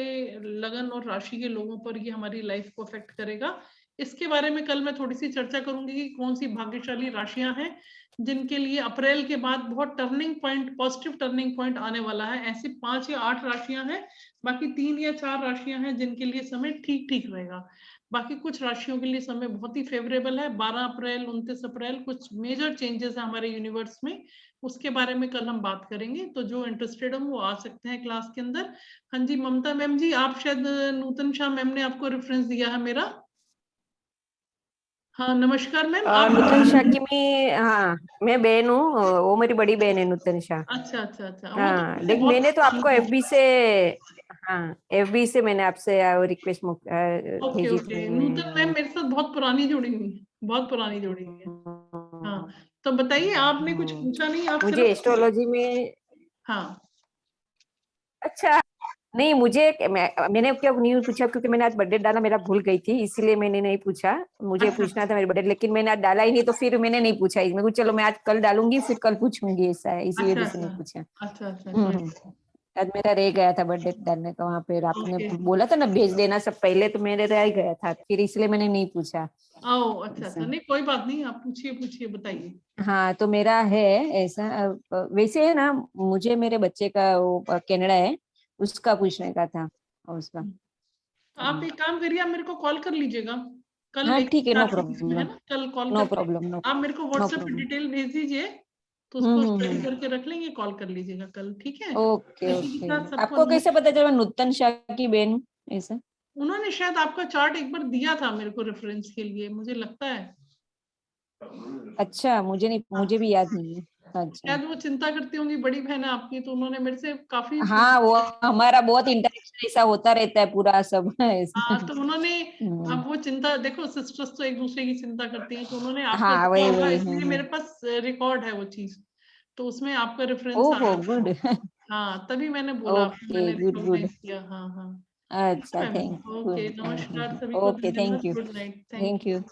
लगन और राशि के लोगों पर ये हमारी लाइफ को अफेक्ट करेगा, इसके बारे में कल मैं थोड़ी सी चर्चा करूंगी कि कौन सी भाग्यशाली राशियां हैं जिनके लिए अप्रैल के बाद बहुत turning point, positive turning point आने वाला है। ऐसी 5 या 8 राशियां हैं, बाकी 3 या 4 राशियां हैं जिनके लिए समय ठीक ठीक रहेगा। बाकी कुछ राशियों के लिए समय बहुत ही फेवरेबल है। 12 अप्रैल 29 अप्रैल कुछ मेजर चेंजेस है हमारे यूनिवर्स में, उसके बारे में कल हम बात करेंगे। तो जो इंटरेस्टेड हो वो आ सकते हैं क्लास के अंदर। हाँ जी ममता मैम जी, आप शायद नूतन शाह मैम ने आपको रेफरेंस दिया है मेरा। हाँ नमस्कार मैम। नूतन शाह की मैं बहन हूँ, वो मेरी बड़ी बहन है नूतन शाह। अच्छा अच्छा अच्छा। हाँ, लेकिन मैंने तो आपको एफबी से मैंने आपसे रिक्वेस्ट भेजी थी। नूतन मैम मेरे साथ बहुत पुरानी जुड़ी हुई है, बहुत पुरानी जुड़ी हुई है। हाँ तो बताइए, आपने कुछ पूछा नहीं, आप मुझे एस्ट्रोलॉजी में हाँ अच्छा नहीं, मैंने क्या नहीं पूछा क्योंकि मैंने आज बर्थडे डाला, मेरा भूल गई थी, इसलिए मैंने नहीं पूछा। मुझे पूछना था मेरे बर्थडे, लेकिन मैंने आज डाला ही नहीं, तो फिर मैंने नहीं पूछा। मैं चलो मैं आज कल डालूंगी, फिर कल पूछूंगी, ऐसा है, इसी वजह से नहीं पूछा। अच्छा आज मेरा रह गया था बर्थडे डालने का, वहाँ पे आपने बोला था ना भेज देना सब पहले, तो मेरे रह गया था, फिर इसलिए मैंने नहीं पूछा। अच्छा नहीं कोई बात नहीं, आप पूछिए बताइए। हाँ तो मेरा है ऐसा, वैसे है ना, मुझे मेरे बच्चे का वो कनाडा है, उसका पूछने का था उसका। आप एक काम करिए, आप मेरे को कॉल कर लीजिएगा कल। हाँ ठीक है, नो प्रॉब्लम, है ना, कल कॉल नो प्रॉब्लम, आप मेरे को व्हाट्सएप पे डिटेल भेज दीजिए, तो उसको स्टडी करके रख लेंगे, कॉल कर लीजिएगा कल, ठीक है। Okay okay. आपको कैसे पता चला नूतन शाह की बहन ऐसा? उन्होंने शायद आपका चार्ट एक बार दिया था मेरे को रेफरेंस के लिए, मुझे लगता है। अच्छा, मुझे भी याद नहीं है। अच्छा, शायद वो चिंता करती होंगी, बड़ी बहन है आपकी, तो उन्होंने मेरे से काफी हाँ वो हमारा बहुत इंटरेक्शन ऐसा होता रहता है पूरा सब हाँ तो उन्होंने अब वो चिंता, देखो सिस्टर्स तो एक दूसरे की चिंता करती हैं, तो उन्होंने आपका हाँ वही होगा, वही इसलिए मेरे पास रिकॉर्ड है वो चीज, तो उसमें आपका रेफरेंस ओहो गुड। हाँ तभी मैंने बोला, ओके गुड रिकॉग्नाइज किया। हाँ अच्छा, थैंक यू। ओके नमस्कार सभी को, okay, thank you, good night, thank you.